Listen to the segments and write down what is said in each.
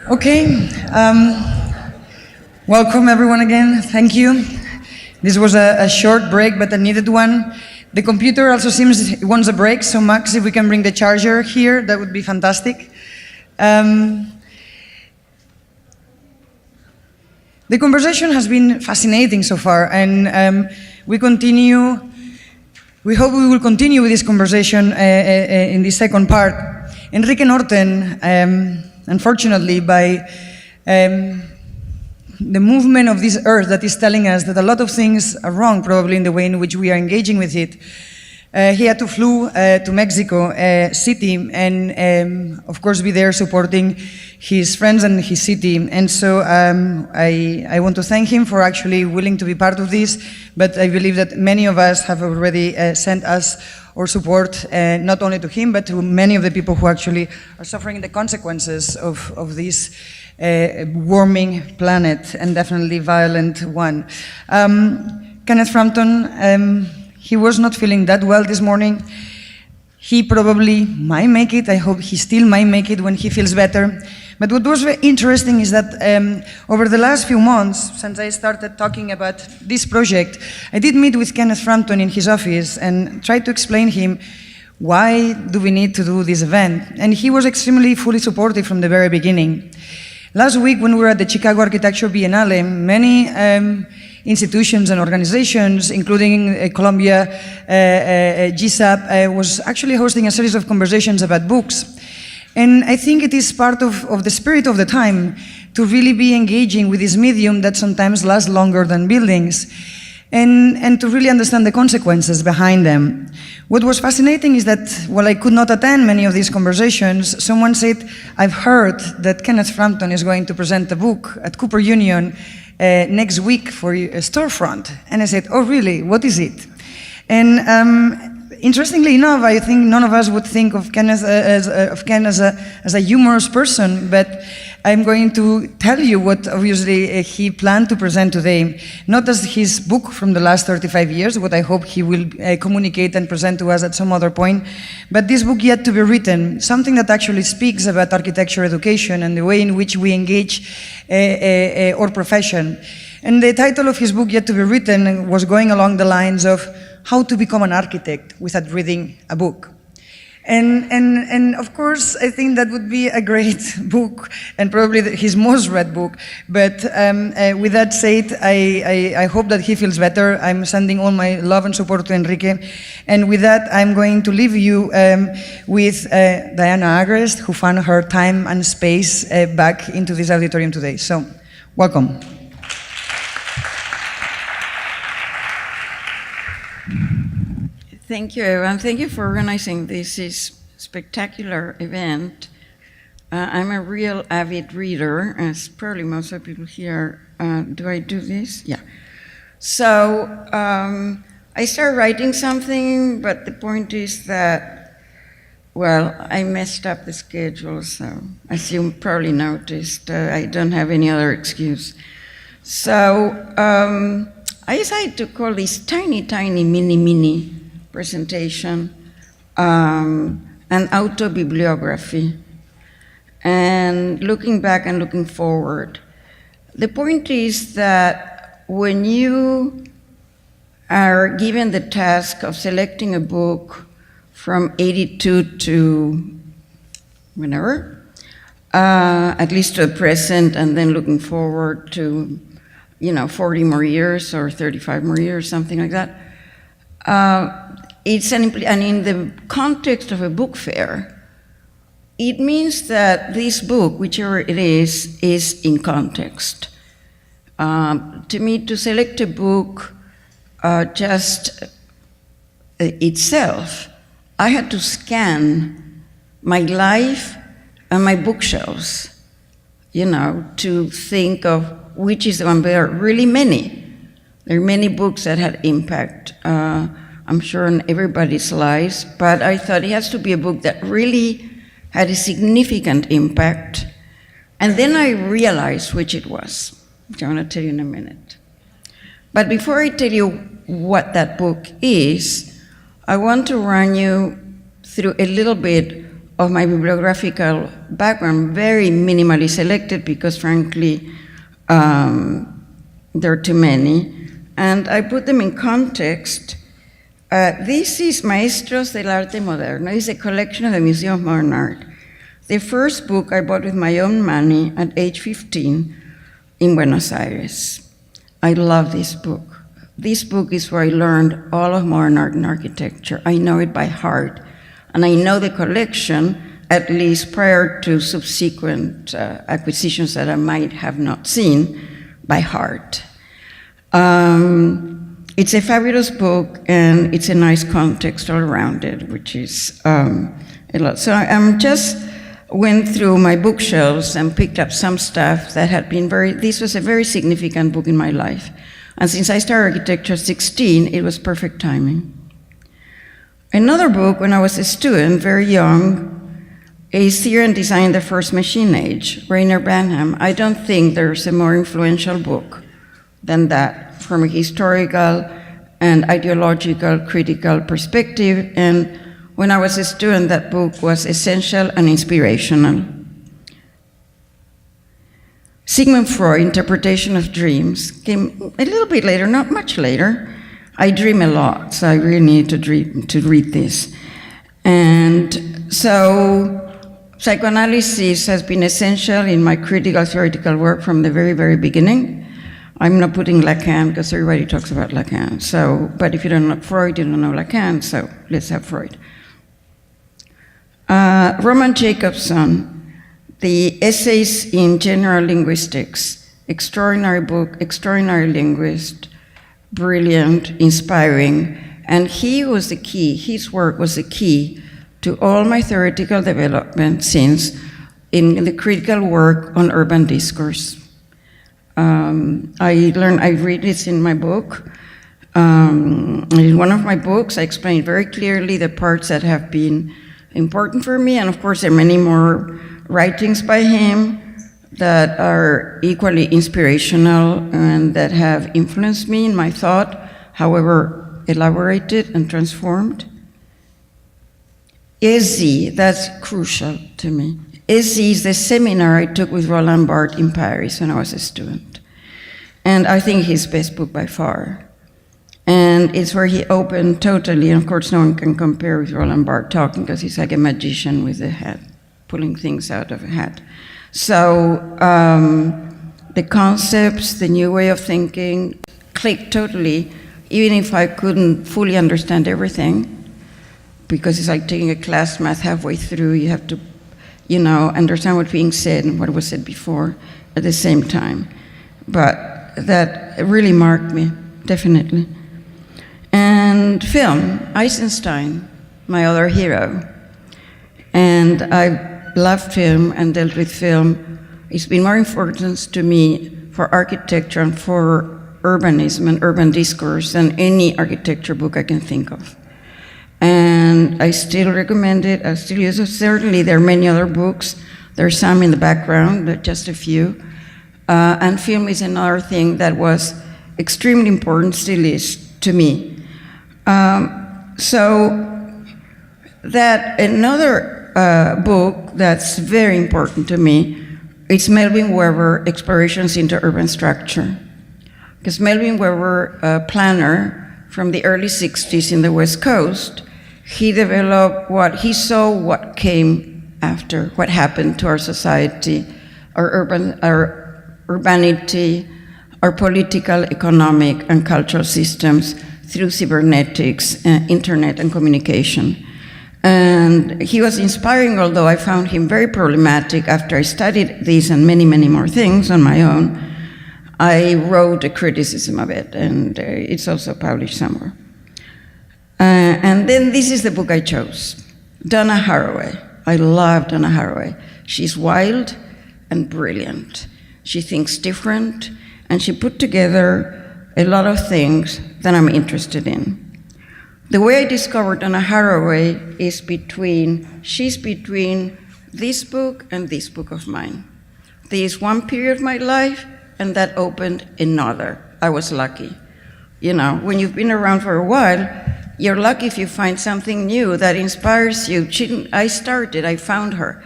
Okay, welcome everyone again, thank you. This was a short break, but a needed one. The computer also seems it wants a break, so Max, if we can bring the charger here, that would be fantastic. The conversation has been fascinating so far, and we hope we will continue with this conversation in the second part. Enrique Norten, unfortunately, by the movement of this earth that is telling us that a lot of things are wrong, probably in the way in which we are engaging with it, he had to flew to Mexico City and, of course, be there supporting his friends and his city. And so I want to thank him for actually willing to be part of this, but I believe that many of us have already sent us our support, not only to him, but to many of the people who actually are suffering the consequences of this warming planet, and definitely violent one. Kenneth Frampton, he was not feeling that well this morning. He probably might make it. I hope he still might make it when he feels better. But what was very interesting is that over the last few months, since I started talking about this project, I did meet with Kenneth Frampton in his office and tried to explain him why do we need to do this event. And he was extremely fully supportive from the very beginning. Last week, when we were at the Chicago Architecture Biennale, many institutions and organizations, including Columbia, GSAP, was actually hosting a series of conversations about books. And I think it is part of the spirit of the time to really be engaging with this medium that sometimes lasts longer than buildings, and to really understand the consequences behind them. What was fascinating is that while I could not attend many of these conversations, someone said, I've heard that Kenneth Frampton is going to present a book at Cooper Union next week for a storefront. And I said, oh really, what is it? And interestingly enough, I think none of us would think of Ken as a humorous person, but I'm going to tell you what obviously he planned to present today. Not as his book from the last 35 years, what I hope he will communicate and present to us at some other point, but this book yet to be written, something that actually speaks about architecture education and the way in which we engage our profession. And the title of his book yet to be written was going along the lines of how to become an architect without reading a book. And of course, I think that would be a great book, and probably his most read book. But with that said, I hope that he feels better. I'm sending all my love and support to Enrique. And with that, I'm going to leave you with Diana Agrest, who found her time and space back into this auditorium today. So, welcome. Thank you, everyone. Thank you for organizing this spectacular event. I'm a real avid reader, as probably most of the people here. Do I do this? Yeah. So I started writing something, but the point is that, well, I messed up the schedule, so as you probably noticed, I don't have any other excuse. So I decided to call this tiny, mini presentation an autobibliography, and looking back and looking forward. The point is that when you are given the task of selecting a book from 82 to whenever, at least to the present, and then looking forward to 40 more years or 35 more years, something like that, and in the context of a book fair, it means that this book, whichever it is in context. To me, to select a book just itself, I had to scan my life and my bookshelves, to think of which is the one. There are really many. There are many books that had impact, I'm sure, on everybody's lives, but I thought it has to be a book that really had a significant impact. And then I realized which it was, which I want to tell you in a minute. But before I tell you what that book is, I want to run you through a little bit of my bibliographical background, very minimally selected because frankly, there are too many. And I put them in context. This is Maestros del Arte Moderno. It's a collection of the Museum of Modern Art. The first book I bought with my own money at age 15 in Buenos Aires. I love this book. This book is where I learned all of modern art and architecture. I know it by heart. And I know the collection, at least prior to subsequent acquisitions that I might have not seen, by heart. It's a fabulous book, and it's a nice context all around it, which is a lot. So I'm just went through my bookshelves and picked up some stuff that had been this was a very significant book in my life. And since I started architecture at 16, it was perfect timing. Another book, when I was a student, very young, is Theory and Design in the First Machine Age, Rainier Banham. I don't think there's a more influential book than that from a historical and ideological critical perspective. And when I was a student, that book was essential and inspirational. Sigmund Freud, Interpretation of Dreams, came a little bit later, not much later. I dream a lot, so I really need to read this. And so psychoanalysis has been essential in my critical theoretical work from the very, very beginning. I'm not putting Lacan because everybody talks about Lacan. So, but if you don't know Freud, you don't know Lacan, so let's have Freud. Roman Jacobson, the Essays in General Linguistics, extraordinary book, extraordinary linguist, brilliant, inspiring, and he was the key, his work was the key to all my theoretical development since in the critical work on urban discourse. I read this in my book. In one of my books, I explain very clearly the parts that have been important for me, and of course there are many more writings by him that are equally inspirational and that have influenced me in my thought, however elaborated and transformed. ESI, that's crucial to me. ESI is the seminar I took with Roland Barthes in Paris when I was a student. And I think his best book by far. And it's where he opened totally, and of course no one can compare with Roland Barthes talking because he's like a magician with a hat, pulling things out of a hat. So the concepts, the new way of thinking clicked totally, even if I couldn't fully understand everything, because it's like taking a class math halfway through, you have to, understand what's being said and what was said before at the same time. But that really marked me, definitely. And film, Eisenstein, my other hero. And I love film and dealt with film. It's been more important to me for architecture and for urbanism and urban discourse than any architecture book I can think of. And I still recommend it, I still use it. Certainly there are many other books. There are some in the background, but just a few. And film is another thing that was extremely important, still is, to me. So that another book that's very important to me, it's Melvin Weber, Explorations into Urban Structure. Because Melvin Weber, a planner from the early 60s in the West Coast, he developed what he saw what came after, what happened to our society, our urbanity, our political, economic, and cultural systems through cybernetics, internet, and communication. And he was inspiring, although I found him very problematic. After I studied these and many, many more things on my own, I wrote a criticism of it, and it's also published somewhere. And then this is the book I chose, Donna Haraway. I love Donna Haraway. She's wild and brilliant. She thinks different, and she put together a lot of things that I'm interested in. The way I discovered Donna Haraway is she's between this book and this book of mine. There is one period of my life, and that opened another. I was lucky. When you've been around for a while, you're lucky if you find something new that inspires you. I found her.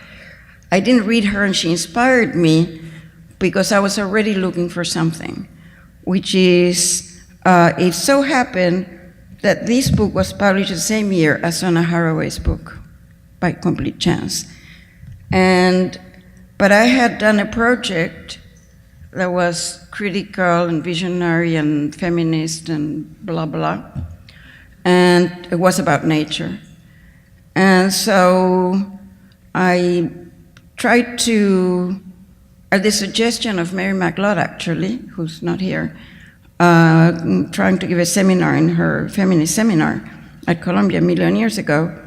I didn't read her and she inspired me because I was already looking for something, which is, it so happened that this book was published the same year as Donna Haraway's book, by complete chance. But I had done a project that was critical and visionary and feminist and blah, blah. And it was about nature. And so I tried to, at the suggestion of Mary McLeod, actually, who's not here, trying to give a seminar in her feminist seminar at Columbia a million years ago.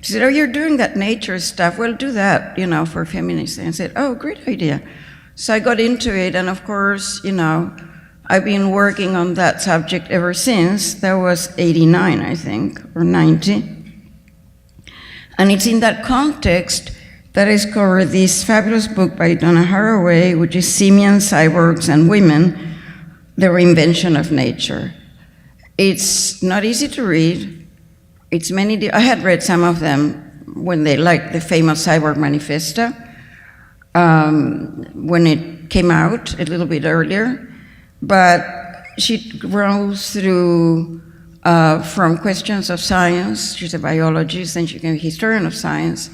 She said, oh, you're doing that nature stuff. Well, do that, for feminists. And I said, oh, great idea. So I got into it, and of course, I've been working on that subject ever since. That was 89, I think, or 90. And it's in that context that I discovered this fabulous book by Donna Haraway, which is Simians, Cyborgs, and Women, The Reinvention of Nature. It's not easy to read. It's I had read some of them when they, like the famous Cyborg Manifesto, when it came out a little bit earlier. But she goes through from questions of science, she's a biologist, and she's a historian of science,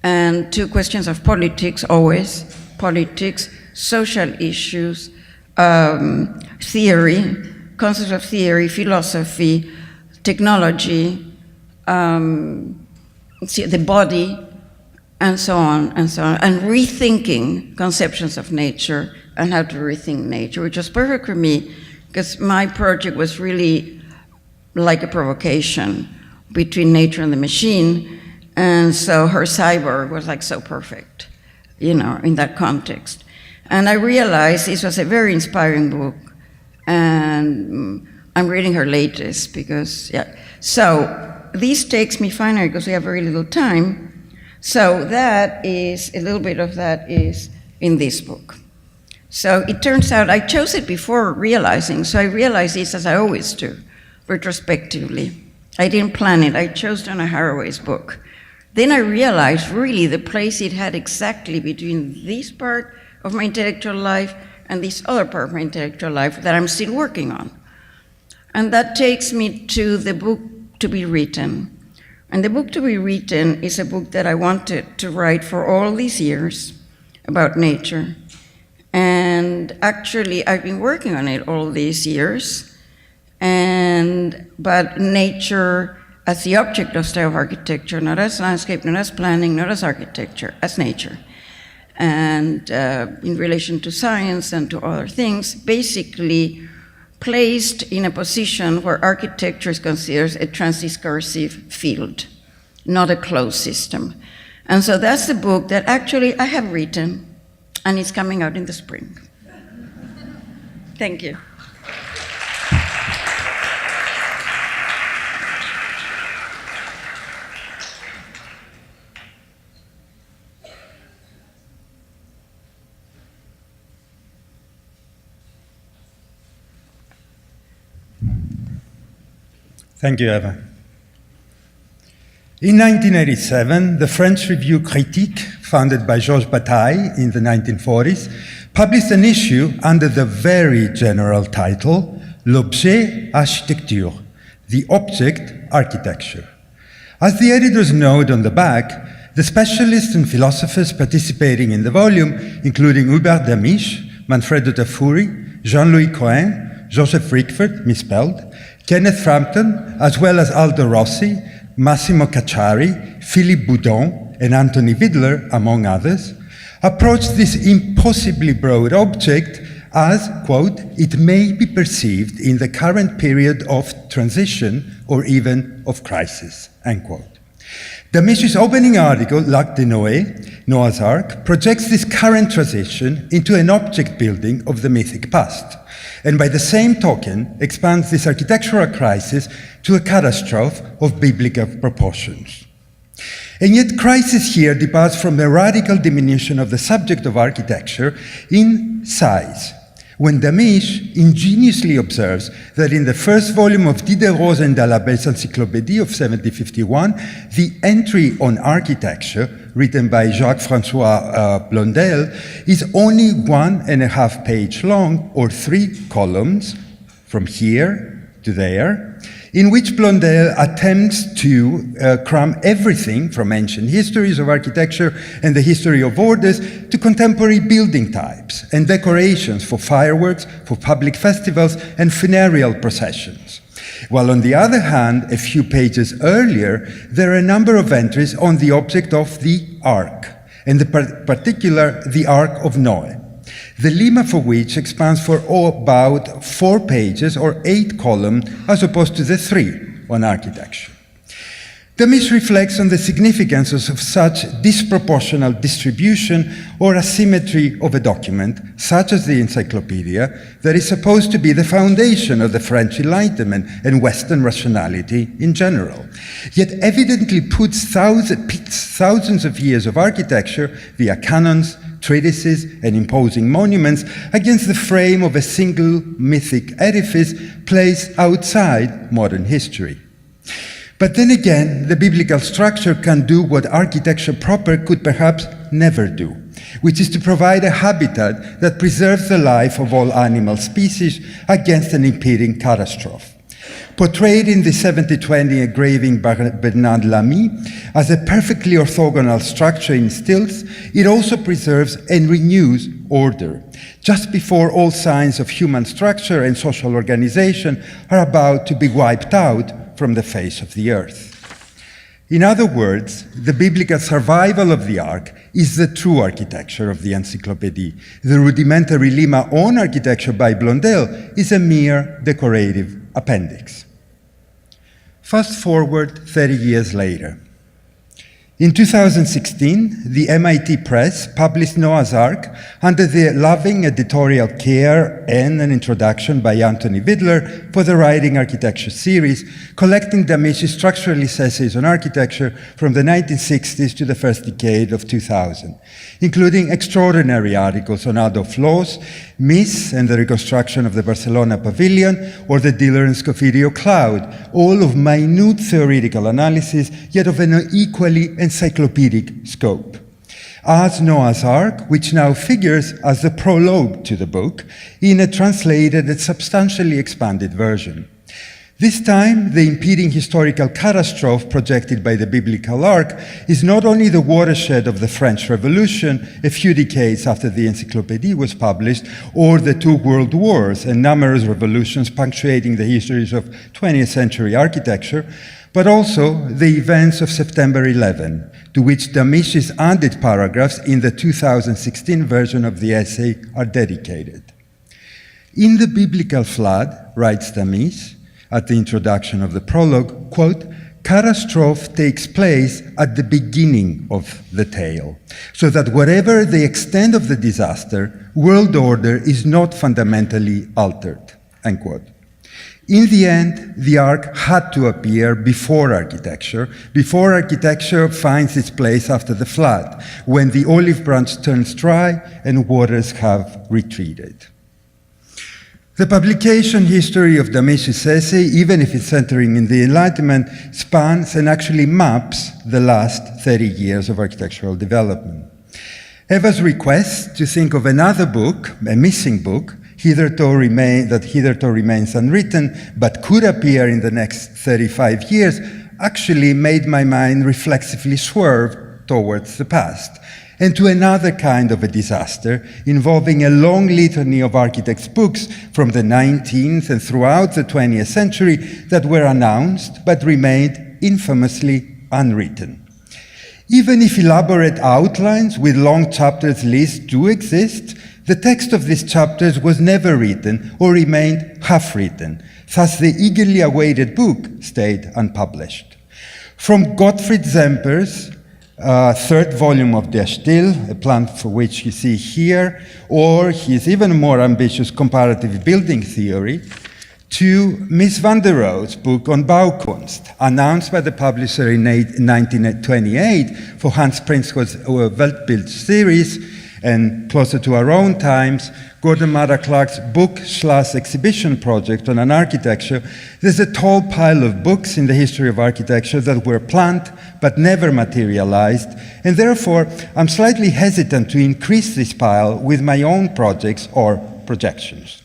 and to questions of politics, always, politics, social issues, theory, concepts of theory, philosophy, technology, the body, and so on, and rethinking conceptions of nature and how to rethink nature, which was perfect for me because my project was really like a provocation between nature and the machine, and so her cyborg was like so perfect, in that context. And I realized this was a very inspiring book, and I'm reading her latest because, So this takes me finally, because we have very little time, so that is, a little bit of that is in this book. So it turns out I chose it before realizing, so I realized this as I always do, retrospectively. I didn't plan it, I chose Donna Haraway's book. Then I realized really the place it had exactly between this part of my intellectual life and this other part of my intellectual life that I'm still working on. And that takes me to the book to be written. And the book to be written is a book that I wanted to write for all these years about nature. And actually, I've been working on it all these years, but nature as the object of style of architecture, not as landscape, not as planning, not as architecture, as nature. And in relation to science and to other things, basically placed in a position where architecture is considered a transdiscursive field, not a closed system. And so that's the book that actually I have written, and it's coming out in the spring. Thank you. Thank you, Eva. In 1987, the French review Critique, founded by Georges Bataille in the 1940s, published an issue under the very general title, L'objet architecture, the object architecture. As the editors note on the back, the specialists and philosophers participating in the volume, including Hubert Damisch, Manfredo Tafuri, Jean-Louis Cohen, Joseph Rickford, misspelled, Kenneth Frampton, as well as Aldo Rossi, Massimo Cacciari, Philippe Boudon, and Anthony Vidler, among others, approached this impossibly broad object as, quote, it may be perceived in the current period of transition or even of crisis, end quote. Damisch's opening article, L'Arc de Noé, Noah's Ark, projects this current transition into an object building of the mythic past, and by the same token expands this architectural crisis to a catastrophe of biblical proportions. And yet crisis here departs from a radical diminution of the subject of architecture in size, when Damisch ingeniously observes that in the first volume of Diderot's and D'Alembert Encyclopédie of 1751, the entry on architecture, written by Jacques-François Blondel, is only 1.5 pages long, or 3 columns, from here to there, in which Blondel attempts to cram everything from ancient histories of architecture and the history of orders to contemporary building types and decorations for fireworks, for public festivals, and funereal processions. While on the other hand, a few pages earlier, there are a number of entries on the object of the Ark, and in particular, the Ark of Noé, the lemma for which expands for about 4 pages or 8 columns, as opposed to the 3 on architecture. Damisch reflects on the significance of such disproportional distribution or asymmetry of a document, such as the encyclopedia, that is supposed to be the foundation of the French Enlightenment and Western rationality in general, yet evidently puts thousands of years of architecture via canons, treatises, and imposing monuments against the frame of a single mythic edifice placed outside modern history. But then again, the biblical structure can do what architecture proper could perhaps never do, which is to provide a habitat that preserves the life of all animal species against an impending catastrophe. Portrayed in the 7020 engraving by Bernard Lamy as a perfectly orthogonal structure in stilts, it also preserves and renews order, just before all signs of human structure and social organization are about to be wiped out from the face of the earth. In other words, the biblical survival of the Ark is the true architecture of the Encyclopédie. The rudimentary lemma on architecture by Blondel is a mere decorative appendix. Fast forward 30 years later. In 2016, the MIT Press published Noah's Ark under the loving editorial care and an introduction by Anthony Vidler for the Writing Architecture series, collecting Damisch's structuralist essays on architecture from the 1960s to the first decade of 2000, including extraordinary articles on Adolf Loos, Mies and the reconstruction of the Barcelona Pavilion, or the Diller and Scofidio Cloud, all of minute theoretical analysis, yet of an equally encyclopedic scope. As Noah's Ark, which now figures as the prologue to the book in a translated and substantially expanded version. This time, the impending historical catastrophe projected by the biblical ark is not only the watershed of the French Revolution, a few decades after the Encyclopédie was published, or the 2 world wars and numerous revolutions punctuating the histories of 20th century architecture, but also the events of September 11, to which Damisch's added paragraphs in the 2016 version of the essay are dedicated. In the biblical flood, writes Damisch, at the introduction of the prologue, quote, catastrophe takes place at the beginning of the tale, so that whatever the extent of the disaster, world order is not fundamentally altered, end quote. In the end, the ark had to appear before architecture finds its place after the flood, when the olive branch turns dry and waters have retreated. The publication history of Damisch's essay, even if it's centering in the Enlightenment, spans and actually maps the last 30 years of architectural development. Eva's request to think of another book, a missing book, hitherto remains unwritten, but could appear in the next 35 years, actually made my mind reflexively swerve towards the past, and to another kind of a disaster involving a long litany of architects' books from the 19th and throughout the 20th century that were announced but remained infamously unwritten. Even if elaborate outlines with long chapters lists do exist, the text of these chapters was never written or remained half-written. Thus, the eagerly awaited book stayed unpublished. From Gottfried Zemper's third volume of Der Stil, a plan for which you see here, or his even more ambitious comparative building theory, to Mies van der Rohe's book on Baukunst, announced by the publisher in 1928 for Hans Prinzhorst's Weltbild series, And closer to our own times, Gordon Mara Clark's book/exhibition project on an architecture, there's a tall pile of books in the history of architecture that were planned but never materialized, and therefore I'm slightly hesitant to increase this pile with my own projects or projections.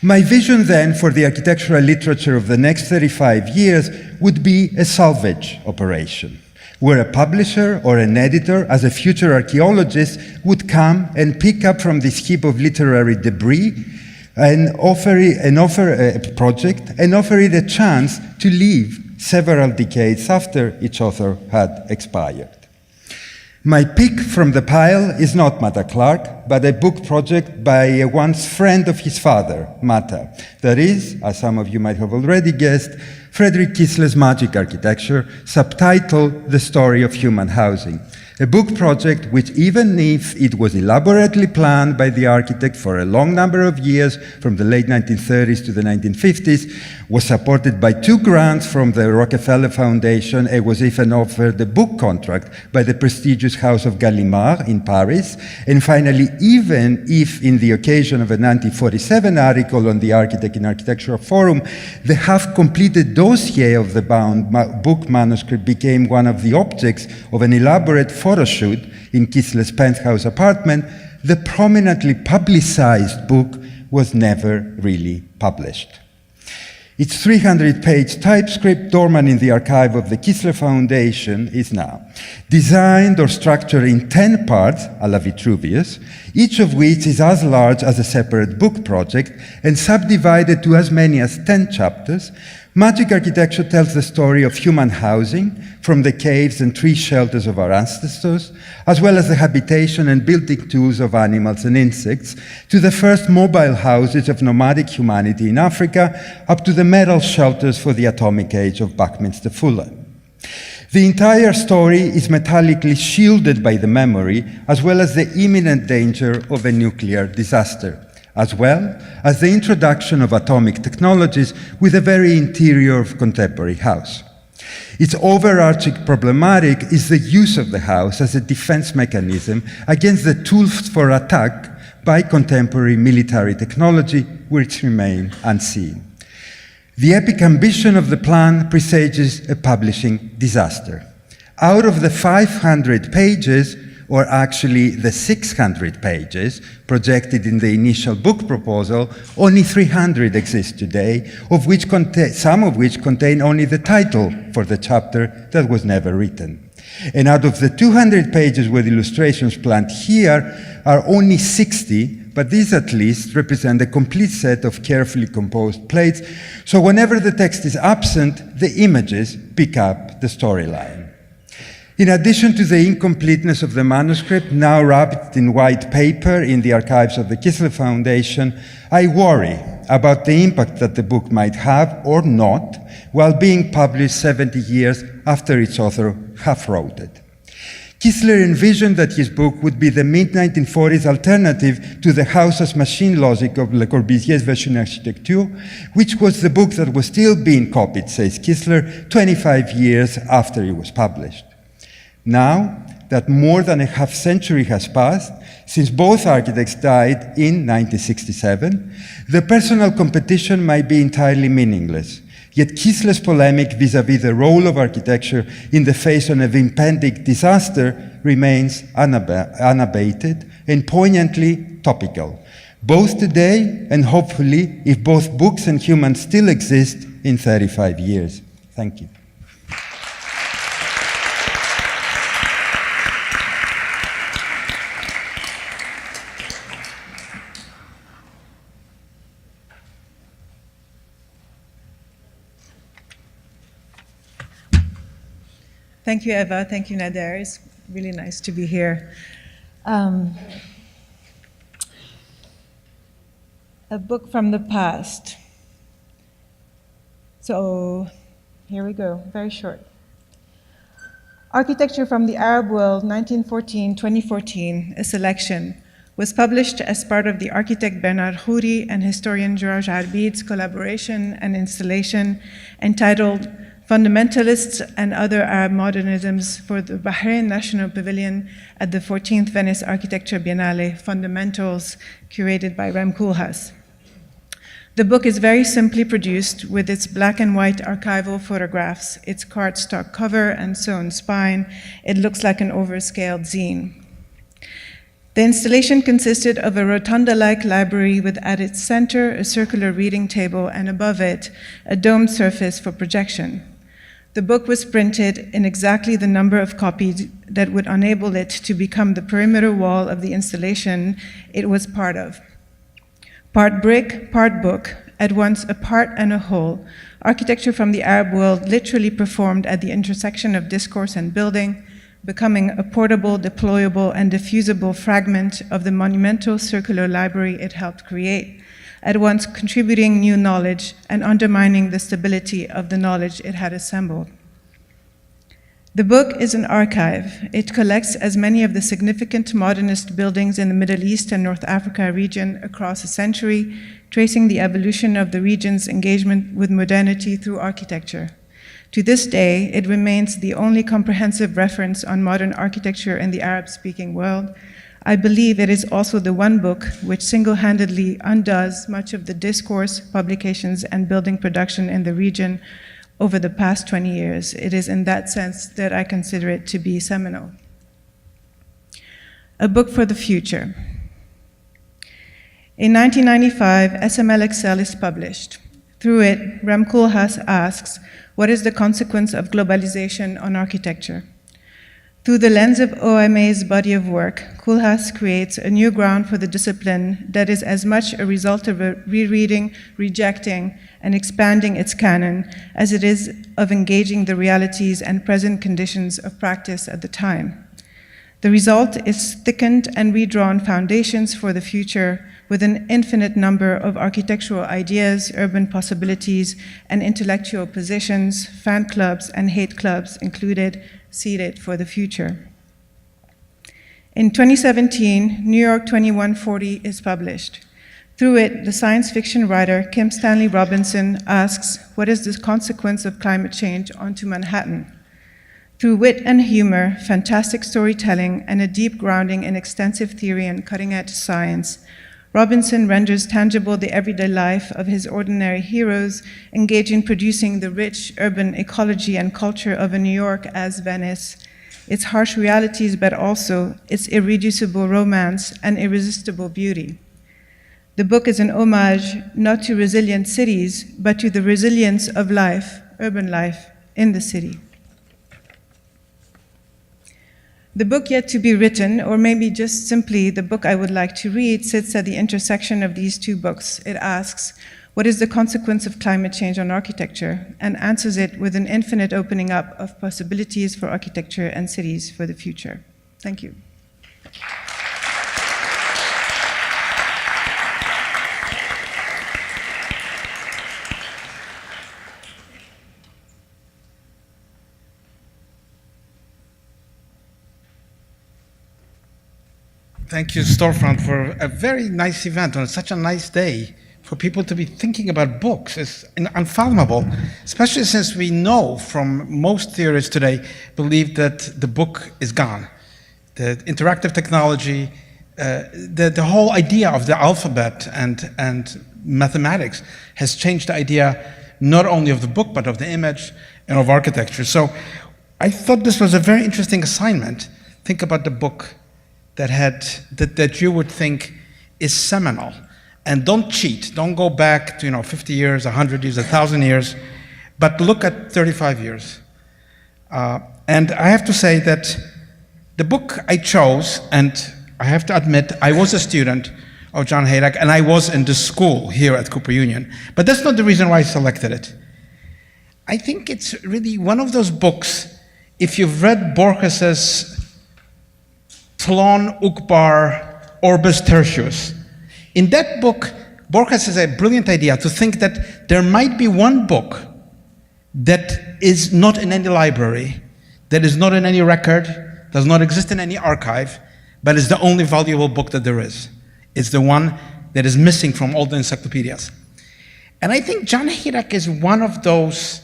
My vision then for the architectural literature of the next 35 years would be a salvage operation, where a publisher or an editor, as a future archaeologist, would come and pick up from this heap of literary debris and offer a project and offer it a chance to live several decades after its author had expired. My pick from the pile is not Mata Clark, but a book project by a once friend of his father, Mata. That is, as some of you might have already guessed, Friedrich Kiesler's Magic Architecture, subtitled The Story of Human Housing. A book project which, even if it was elaborately planned by the architect for a long number of years, from the late 1930s to the 1950s, was supported by 2 grants from the Rockefeller Foundation and was even offered a book contract by the prestigious House of Gallimard in Paris. And finally, even if in the occasion of a 1947 article on the Architect in Architectural Forum, the half-completed dossier of the bound book manuscript became one of the objects of an elaborate photo shoot in Kiesler's penthouse apartment, the prominently publicized book was never really published. Its 300-page typescript, dormant in the archive of the Kiesler Foundation, is now designed or structured in 10 parts, a la Vitruvius, each of which is as large as a separate book project and subdivided to as many as 10 chapters. Magic Architecture tells the story of human housing, from the caves and tree shelters of our ancestors, as well as the habitation and building tools of animals and insects, to the first mobile houses of nomadic humanity in Africa, up to the metal shelters for the atomic age of Buckminster Fuller. The entire story is metallically shielded by the memory, as well as the imminent danger of a nuclear disaster, as well as the introduction of atomic technologies with the very interior of contemporary house. Its overarching problematic is the use of the house as a defense mechanism against the tools for attack by contemporary military technology, which remain unseen. The epic ambition of the plan presages a publishing disaster. Out of the 500 pages, or actually the 600 pages projected in the initial book proposal, only 300 exist today, some of which contain only the title for the chapter that was never written. And out of the 200 pages with illustrations planned here are only 60, but these at least represent a complete set of carefully composed plates, so whenever the text is absent, the images pick up the storyline. In addition to the incompleteness of the manuscript, now wrapped in white paper in the archives of the Kiesler Foundation, I worry about the impact that the book might have, or not, while being published 70 years after its author half-wrote it. Kiesler envisioned that his book would be the mid-1940s alternative to the House as Machine Logic of Le Corbusier's Version Architecture, which was the book that was still being copied, says Kiesler, 25 years after it was published. Now that more than a half-century has passed since both architects died in 1967, the personal competition might be entirely meaningless. Yet Kiesler's polemic vis-à-vis the role of architecture in the face of an impending disaster remains unabated and poignantly topical, both today and hopefully if both books and humans still exist in 35 years. Thank you. Thank you, Eva. Thank you, Nader. It's really nice to be here. A book from the past. So here we go, very short. Architecture from the Arab World, 1914-2014, a selection, was published as part of the architect Bernard Khoury and historian Georges Arbid's collaboration and installation entitled Fundamentalists and other Arab modernisms for the Bahrain National Pavilion at the 14th Venice Architecture Biennale, Fundamentals, curated by Rem Koolhaas. The book is very simply produced with its black and white archival photographs, its cardstock cover and sewn spine. It looks like an overscaled zine. The installation consisted of a rotunda-like library with at its center a circular reading table and above it a domed surface for projection. The book was printed in exactly the number of copies that would enable it to become the perimeter wall of the installation it was part of. Part brick, part book, at once a part and a whole, architecture from the Arab world literally performed at the intersection of discourse and building, becoming a portable, deployable, and diffusible fragment of the monumental circular library it helped create, at once contributing new knowledge and undermining the stability of the knowledge it had assembled. The book is an archive. It collects as many of the significant modernist buildings in the Middle East and North Africa region across a century, tracing the evolution of the region's engagement with modernity through architecture. To this day, it remains the only comprehensive reference on modern architecture in the Arab-speaking world. I believe it is also the one book which single-handedly undoes much of the discourse, publications, and building production in the region over the past 20 years. It is in that sense that I consider it to be seminal. A book for the future. In 1995, SML Excel is published. Through it, Rem Koolhaas asks, what is the consequence of globalization on architecture? Through the lens of OMA's body of work, Koolhaas creates a new ground for the discipline that is as much a result of rereading, rejecting, and expanding its canon as it is of engaging the realities and present conditions of practice at the time. The result is thickened and redrawn foundations for the future with an infinite number of architectural ideas, urban possibilities, and intellectual positions, fan clubs and hate clubs included, seeded for the future. In 2017, New York 2140 is published. Through it, the science fiction writer Kim Stanley Robinson asks, what is the consequence of climate change onto Manhattan? Through wit and humor, fantastic storytelling, and a deep grounding in extensive theory and cutting-edge science, Robinson renders tangible the everyday life of his ordinary heroes, engaged in producing the rich urban ecology and culture of a New York as Venice, its harsh realities, but also its irreducible romance and irresistible beauty. The book is an homage not to resilient cities, but to the resilience of life, urban life, in the city. The book yet to be written, or maybe just simply the book I would like to read, sits at the intersection of these two books. It asks, what is the consequence of climate change on architecture? And answers it with an infinite opening up of possibilities for architecture and cities for the future. Thank you. Thank you, Storefront, for a very nice event on such a nice day. For people to be thinking about books is unfathomable, especially since we know from most theorists today believe that the book is gone. The interactive technology, the whole idea of the alphabet and mathematics has changed the idea not only of the book, but of the image and of architecture. So I thought this was a very interesting assignment. Think about the book that you would think is seminal. And don't cheat. Don't go back to 50 years, 100 years, 1,000 years, but look at 35 years. And I have to say that the book I chose, and I have to admit, I was a student of Jan Herak, and I was in the school here at Cooper Union. But that's not the reason why I selected it. I think it's really one of those books, if you've read Borges's Tlon Ukbar Orbis Tertius. In that book, Borges has a brilliant idea to think that there might be one book that is not in any library, that is not in any record, does not exist in any archive, but is the only valuable book that there is. It's the one that is missing from all the encyclopedias. And I think Jan Herak is one of those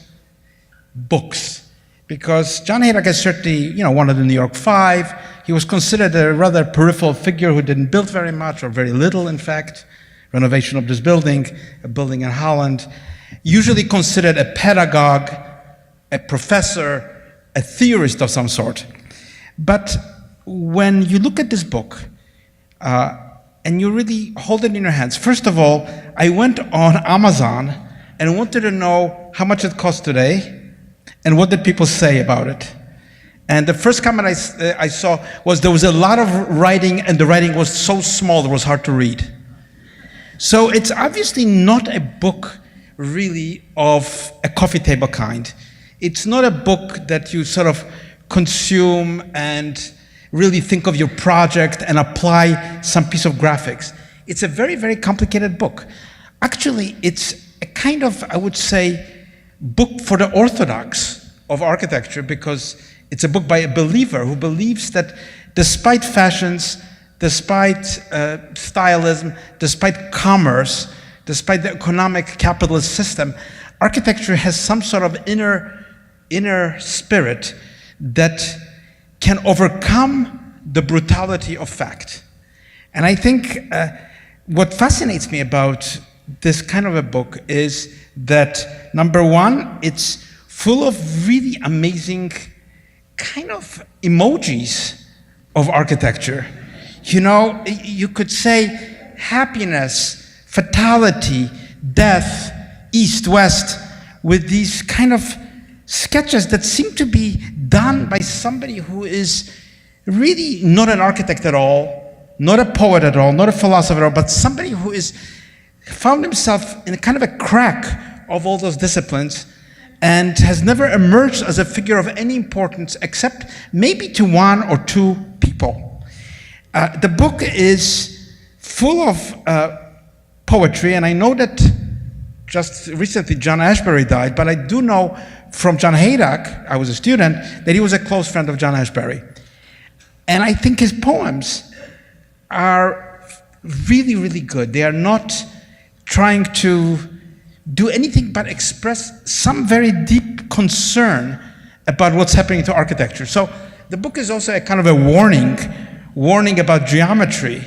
books. Because John Haydock is certainly, one of the New York Five. He was considered a rather peripheral figure who didn't build very much, or very little, in fact. Renovation of this building, a building in Holland. Usually considered a pedagogue, a professor, a theorist of some sort. But when you look at this book, and you really hold it in your hands, first of all, I went on Amazon and wanted to know how much it cost today, and what did people say about it. And the first comment I saw was there was a lot of writing, and the writing was so small it was hard to read. So it's obviously not a book really of a coffee table kind. It's not a book that you sort of consume and really think of your project and apply some piece of graphics. It's a very, very complicated book. Actually, it's a kind of, I would say, book for the orthodox of architecture, because it's a book by a believer who believes that despite fashions, despite stylism, despite commerce, despite the economic capitalist system, architecture has some sort of inner spirit that can overcome the brutality of fact. And I think what fascinates me about this kind of a book is that, number one, it's full of really amazing kind of emojis of architecture. You could say happiness, fatality, death, east, west, with these kind of sketches that seem to be done by somebody who is really not an architect at all, not a poet at all, not a philosopher at all, but somebody who is found himself in a kind of a crack of all those disciplines and has never emerged as a figure of any importance except maybe to one or two people. The book is full of poetry, and I know that just recently John Ashbery died, but I do know from John Haydock, I was a student, that he was a close friend of John Ashbery. And I think his poems are really, really good. They are not trying to do anything but express some very deep concern about what's happening to architecture. So the book is also a kind of a warning about geometry.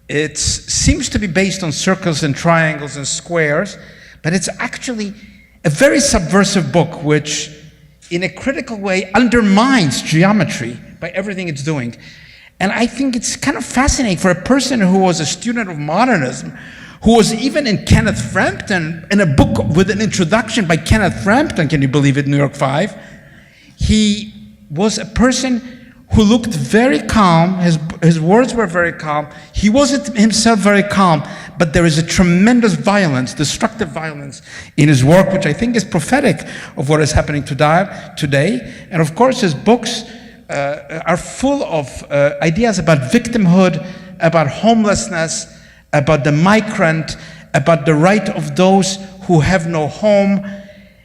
It seems to be based on circles and triangles and squares, but it's actually a very subversive book which, in a critical way, undermines geometry by everything it's doing. And I think it's kind of fascinating for a person who was a student of modernism, who was even in Kenneth Frampton, in a book with an introduction by Kenneth Frampton, can you believe it, New York 5? He was a person who looked very calm, his words were very calm, he wasn't himself very calm, but there is a tremendous violence, destructive violence in his work, which I think is prophetic of what is happening today. And of course his books are full of ideas about victimhood, about homelessness, about the migrant, about the right of those who have no home,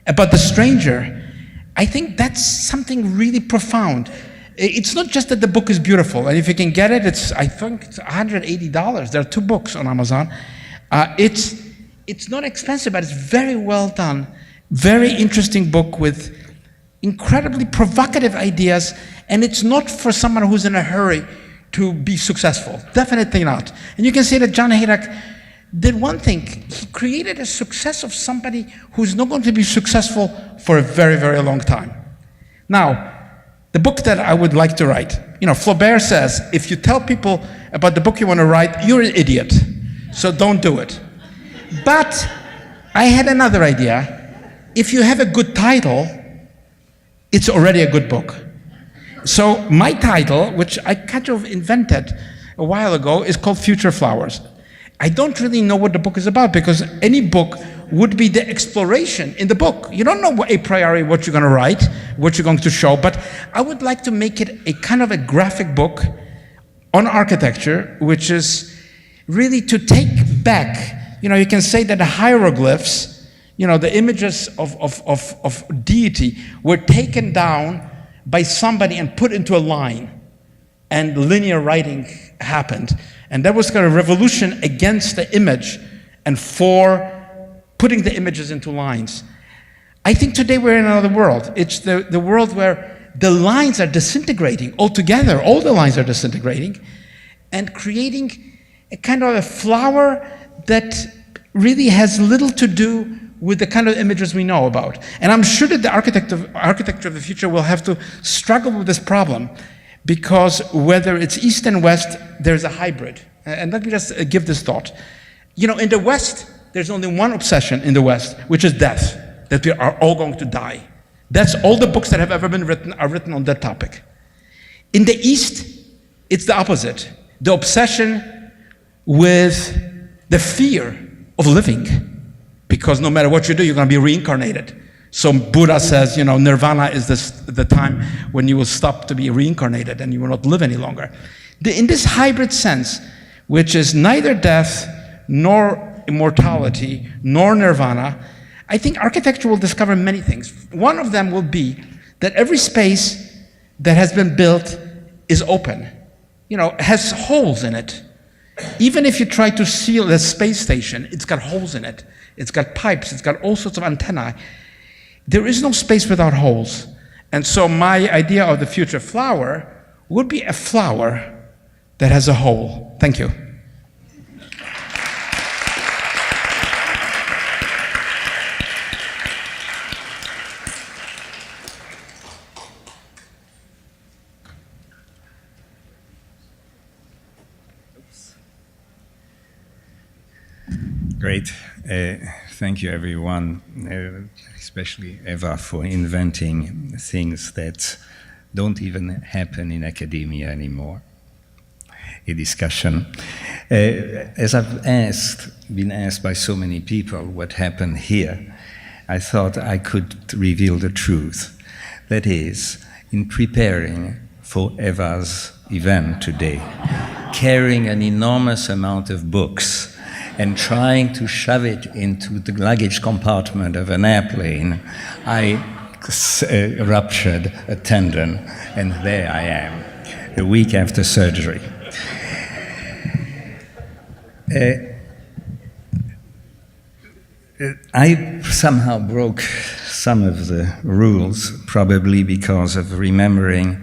about the stranger. I think that's something really profound. It's not just that the book is beautiful, and if you can get it, I think it's $180. There are 2 books on Amazon. It's not expensive, but it's very well done. Very interesting book with incredibly provocative ideas, and it's not for someone who's in a hurry to be successful. Definitely not. And you can say that John Haydock did one thing. He created a success of somebody who's not going to be successful for a very, very long time. Now, the book that I would like to write, Flaubert says, if you tell people about the book you want to write, you're an idiot. So don't do it. But I had another idea. If you have a good title, it's already a good book. So my title, which I kind of invented a while ago, is called Future Flowers. I don't really know what the book is about, because any book would be the exploration in the book. You don't know a priori what you're going to write, what you're going to show, but I would like to make it a kind of a graphic book on architecture, which is really to take back, you can say that the hieroglyphs, the images of deity were taken down by somebody and put into a line, and linear writing happened. And that was kind of a revolution against the image and for putting the images into lines. I think today we're in another world. It's the world where the lines are disintegrating altogether. All the lines are disintegrating and creating a kind of a flower that really has little to do with the kind of images we know about. And I'm sure that the architecture of the future will have to struggle with this problem, because whether it's East and West, there's a hybrid. And let me just give this thought. You know, in the West, there's only one obsession in the West, which is death, that we are all going to die. That's all the books that have ever been written are written on that topic. In the East, it's the opposite. The obsession with the fear of living, because no matter what you do, you're going to be reincarnated. So Buddha says, you know, nirvana is the time when you will stop to be reincarnated and you will not live any longer. In this hybrid sense, which is neither death, nor immortality, nor nirvana, I think architecture will discover many things. One of them will be that every space that has been built is open, you know, has holes in it. Even if you try to seal the space station, it's got holes in it. It's got pipes, it's got all sorts of antennae. There is no space without holes. And so my idea of the future flower would be a flower that has a hole. Thank you. Great. Thank you, everyone, especially Eva, for inventing things that don't even happen in academia anymore. A discussion. As I've been asked by so many people what happened here, I thought I could reveal the truth. That is, in preparing for Eva's event today, carrying an enormous amount of books and trying to shove it into the luggage compartment of an airplane, I ruptured a tendon, and there I am, a week after surgery. I somehow broke some of the rules, probably because of remembering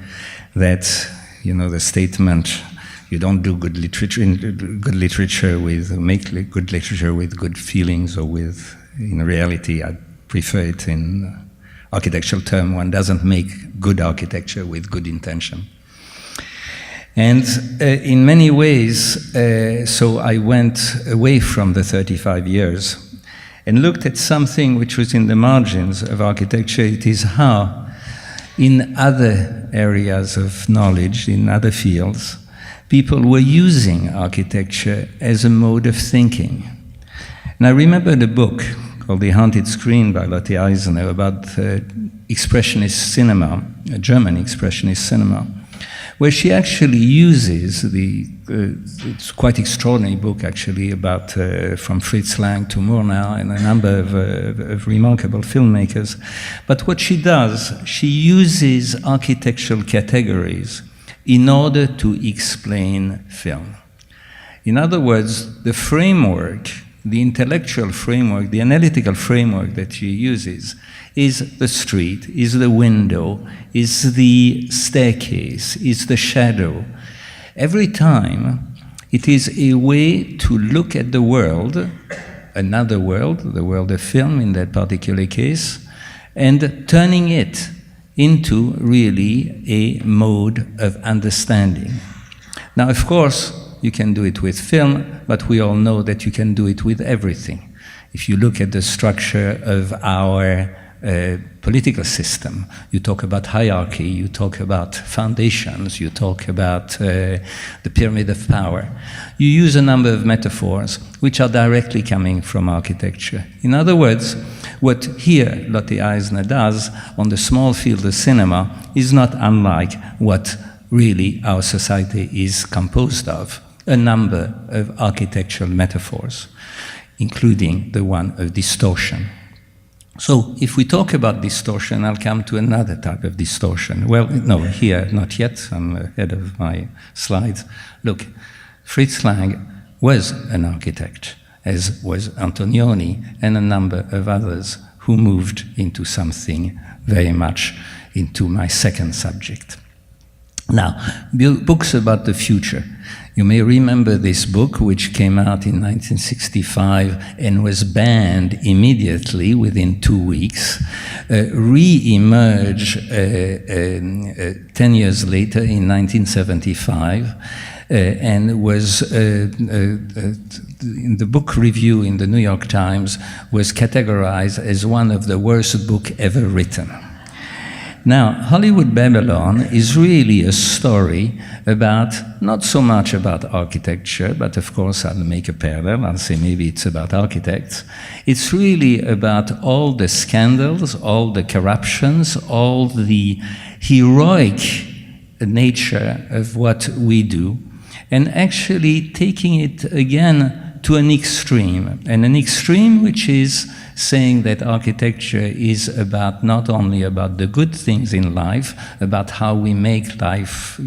that, you know, the statement, you don't do good literature with, make good literature with good feelings or with, in reality, I prefer it in architectural term, one doesn't make good architecture with good intention. And in many ways, so I went away from the 35 years and looked at something which was in the margins of architecture. It is how, in other areas of knowledge, in other fields, people were using architecture as a mode of thinking. And I remember the book called The Haunted Screen by Lotte Eisner about expressionist cinema, a German expressionist cinema, where she actually uses it's quite extraordinary book actually about from Fritz Lang to Murnau and a number of remarkable filmmakers. But what she does, she uses architectural categories in order to explain film. In other words, the framework, the intellectual framework, the analytical framework that she uses is the street, is the window, is the staircase, is the shadow. Every time it is a way to look at the world, another world, the world of film in that particular case, and turning it into really a mode of understanding. Now, of course, you can do it with film, but we all know that you can do it with everything. If you look at the structure of our political system, you talk about hierarchy, you talk about foundations, you talk about the pyramid of power. You use a number of metaphors which are directly coming from architecture. In other words, what here Lotte Eisner does on the small field of cinema is not unlike what really our society is composed of, a number of architectural metaphors, including the one of distortion. So if we talk about distortion, I'll come to another type of distortion. Well, no, here, not yet, I'm ahead of my slides. Look, Fritz Lang was an architect, as was Antonioni and a number of others who moved into something very much into my second subject. Now, books about the future. You may remember this book, which came out in 1965 and was banned immediately within 2 weeks, re-emerged 10 years later in 1975, and was, in the book review in the New York Times, was categorized as one of the worst books ever written. Now, Hollywood Babylon is really a story about, not so much about architecture, but of course I'll make a parallel, I'll say maybe it's about architects. It's really about all the scandals, all the corruptions, all the heroic nature of what we do, and actually taking it again to an extreme, and an extreme which is saying that architecture is about not only about the good things in life, about how we make life,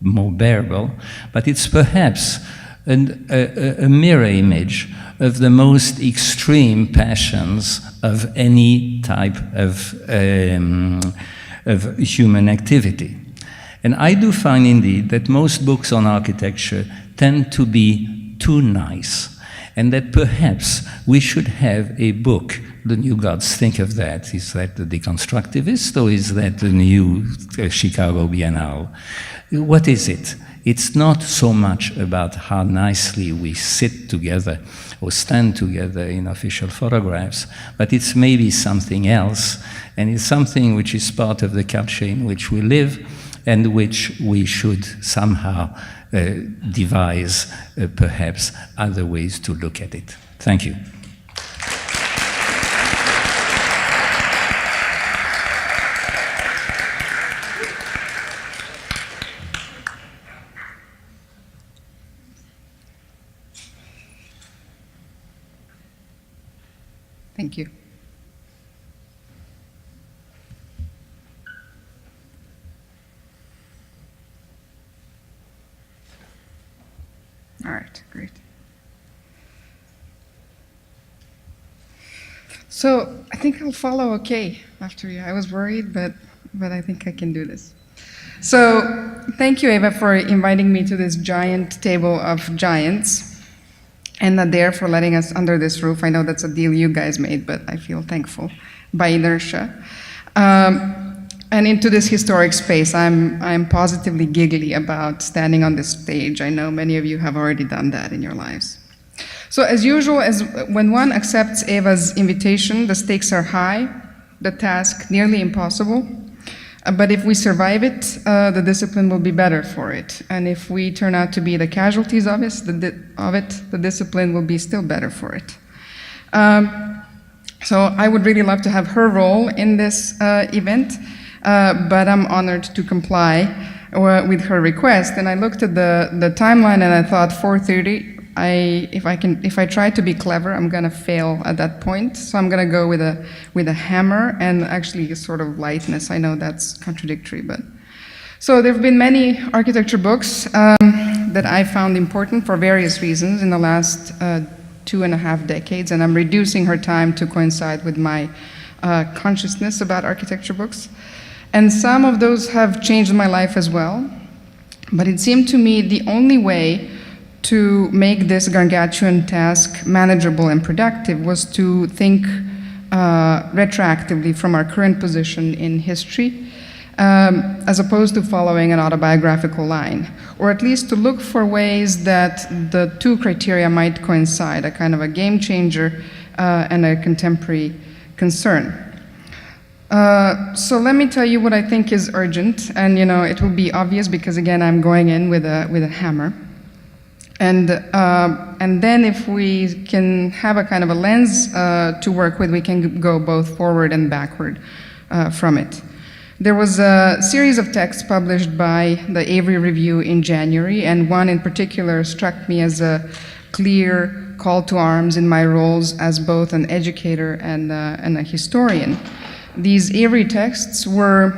more bearable, but it's perhaps a mirror image of the most extreme passions of any type of human activity. And I do find indeed that most books on architecture tend to be too nice, and that perhaps we should have a book. The New Gods, think of that. Is that the Deconstructivist, or is that the new Chicago Biennale? What is it? It's not so much about how nicely we sit together or stand together in official photographs, but it's maybe something else, and it's something which is part of the culture in which we live, and which we should somehow devise perhaps other ways to look at it. Thank you. Thank you. All right, great. So I think I'll follow okay after you. I was worried, but I think I can do this. So thank you, Eva, for inviting me to this giant table of giants, and Nader for letting us under this roof. I know that's a deal you guys made, but I feel thankful by inertia. And into this historic space, I'm positively giggly about standing on this stage. I know many of you have already done that in your lives. So as usual, when one accepts Eva's invitation, the stakes are high, the task nearly impossible. But if we survive it, the discipline will be better for it. And if we turn out to be the casualties of it, the discipline will be still better for it. So I would really love to have her role in this event. But I'm honored to comply with her request. And I looked at the timeline and I thought 4:30. If I try to be clever, I'm gonna fail at that point. So I'm gonna go with a hammer and actually a sort of lightness. I know that's contradictory, but so there have been many architecture books that I found important for various reasons in the last 2.5 decades, and I'm reducing her time to coincide with my consciousness about architecture books. And some of those have changed my life as well. But it seemed to me the only way to make this gargantuan task manageable and productive was to think retroactively from our current position in history, as opposed to following an autobiographical line, or at least to look for ways that the two criteria might coincide, a kind of a game changer and a contemporary concern. So let me tell you what I think is urgent, and it will be obvious because again I'm going in with a hammer, and then if we can have a kind of a lens to work with, we can go both forward and backward from it. There was a series of texts published by the Avery Review in January, and one in particular struck me as a clear call to arms in my roles as both an educator and a historian. These Avery texts were,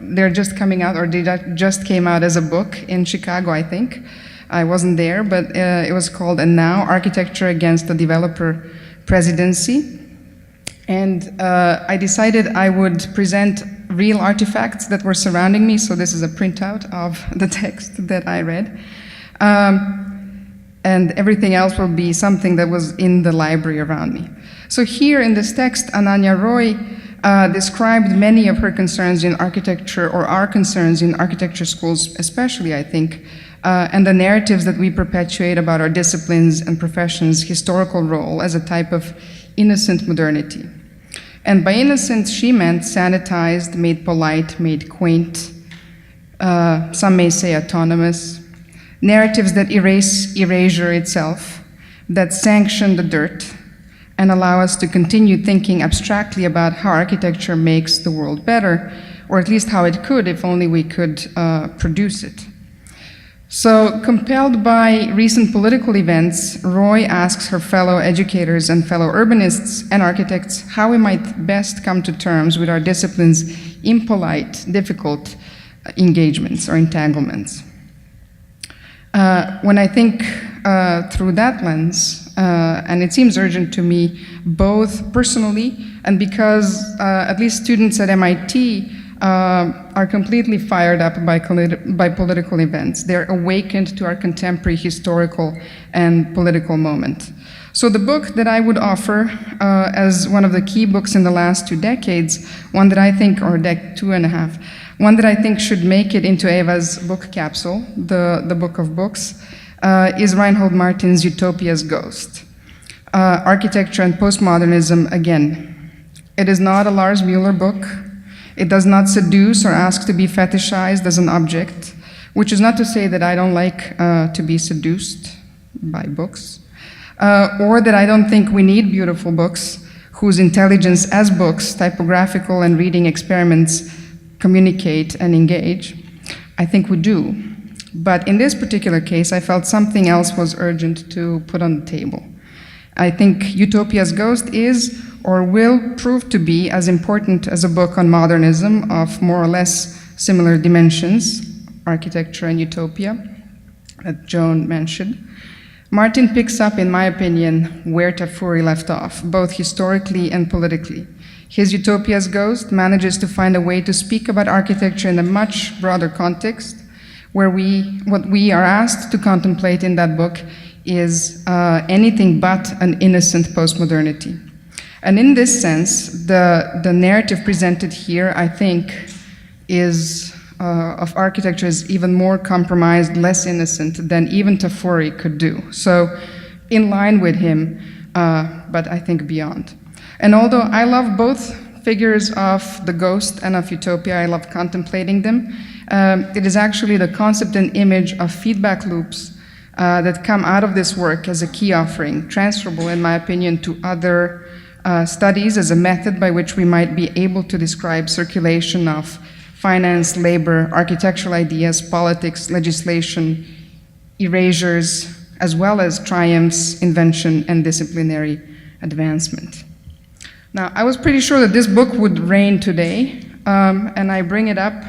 they're just coming out, or they just came out as a book in Chicago, I think. I wasn't there, but it was called "And Now, Architecture Against the Developer Presidency." And I decided I would present real artifacts that were surrounding me. So this is a printout of the text that I read. And everything else will be something that was in the library around me. So here in this text, Ananya Roy described many of her concerns in architecture, or our concerns in architecture schools especially, I think, and the narratives that we perpetuate about our disciplines and professions' historical role as a type of innocent modernity. And by innocent, she meant sanitized, made polite, made quaint, some may say autonomous, narratives that erase erasure itself, that sanction the dirt, and allow us to continue thinking abstractly about how architecture makes the world better, or at least how it could if only we could produce it. So, compelled by recent political events, Roy asks her fellow educators and fellow urbanists and architects how we might best come to terms with our discipline's impolite, difficult engagements or entanglements. When I think through that lens, and it seems urgent to me, both personally and because at least students at MIT are completely fired up by political events. They're awakened to our contemporary historical and political moment. So the book that I would offer as one of the key books in the last 2 decades, one that I think, or 2.5, one that I think should make it into Eva's book capsule, the Book of Books, is Reinhold Martin's Utopia's Ghost. Architecture and Postmodernism Again. It is not a Lars Mueller book. It does not seduce or ask to be fetishized as an object, which is not to say that I don't like to be seduced by books, or that I don't think we need beautiful books whose intelligence as books, typographical and reading experiments communicate and engage. I think we do. But in this particular case, I felt something else was urgent to put on the table. I think Utopia's Ghost is or will prove to be as important as a book on modernism of more or less similar dimensions, architecture and utopia, that Joan mentioned. Martin picks up, in my opinion, where Tafuri left off, both historically and politically. His Utopia's Ghost manages to find a way to speak about architecture in a much broader context, where what we are asked to contemplate in that book is anything but an innocent postmodernity. And in this sense, the narrative presented here, I think, is of architecture is even more compromised, less innocent than even Tafuri could do. So in line with him, but I think beyond. And although I love both figures of the ghost and of utopia, I love contemplating them, it is actually the concept and image of feedback loops that come out of this work as a key offering, transferable, in my opinion, to other studies as a method by which we might be able to describe circulation of finance, labor, architectural ideas, politics, legislation, erasures, as well as triumphs, invention, and disciplinary advancement. Now, I was pretty sure that this book would reign today, and I bring it up,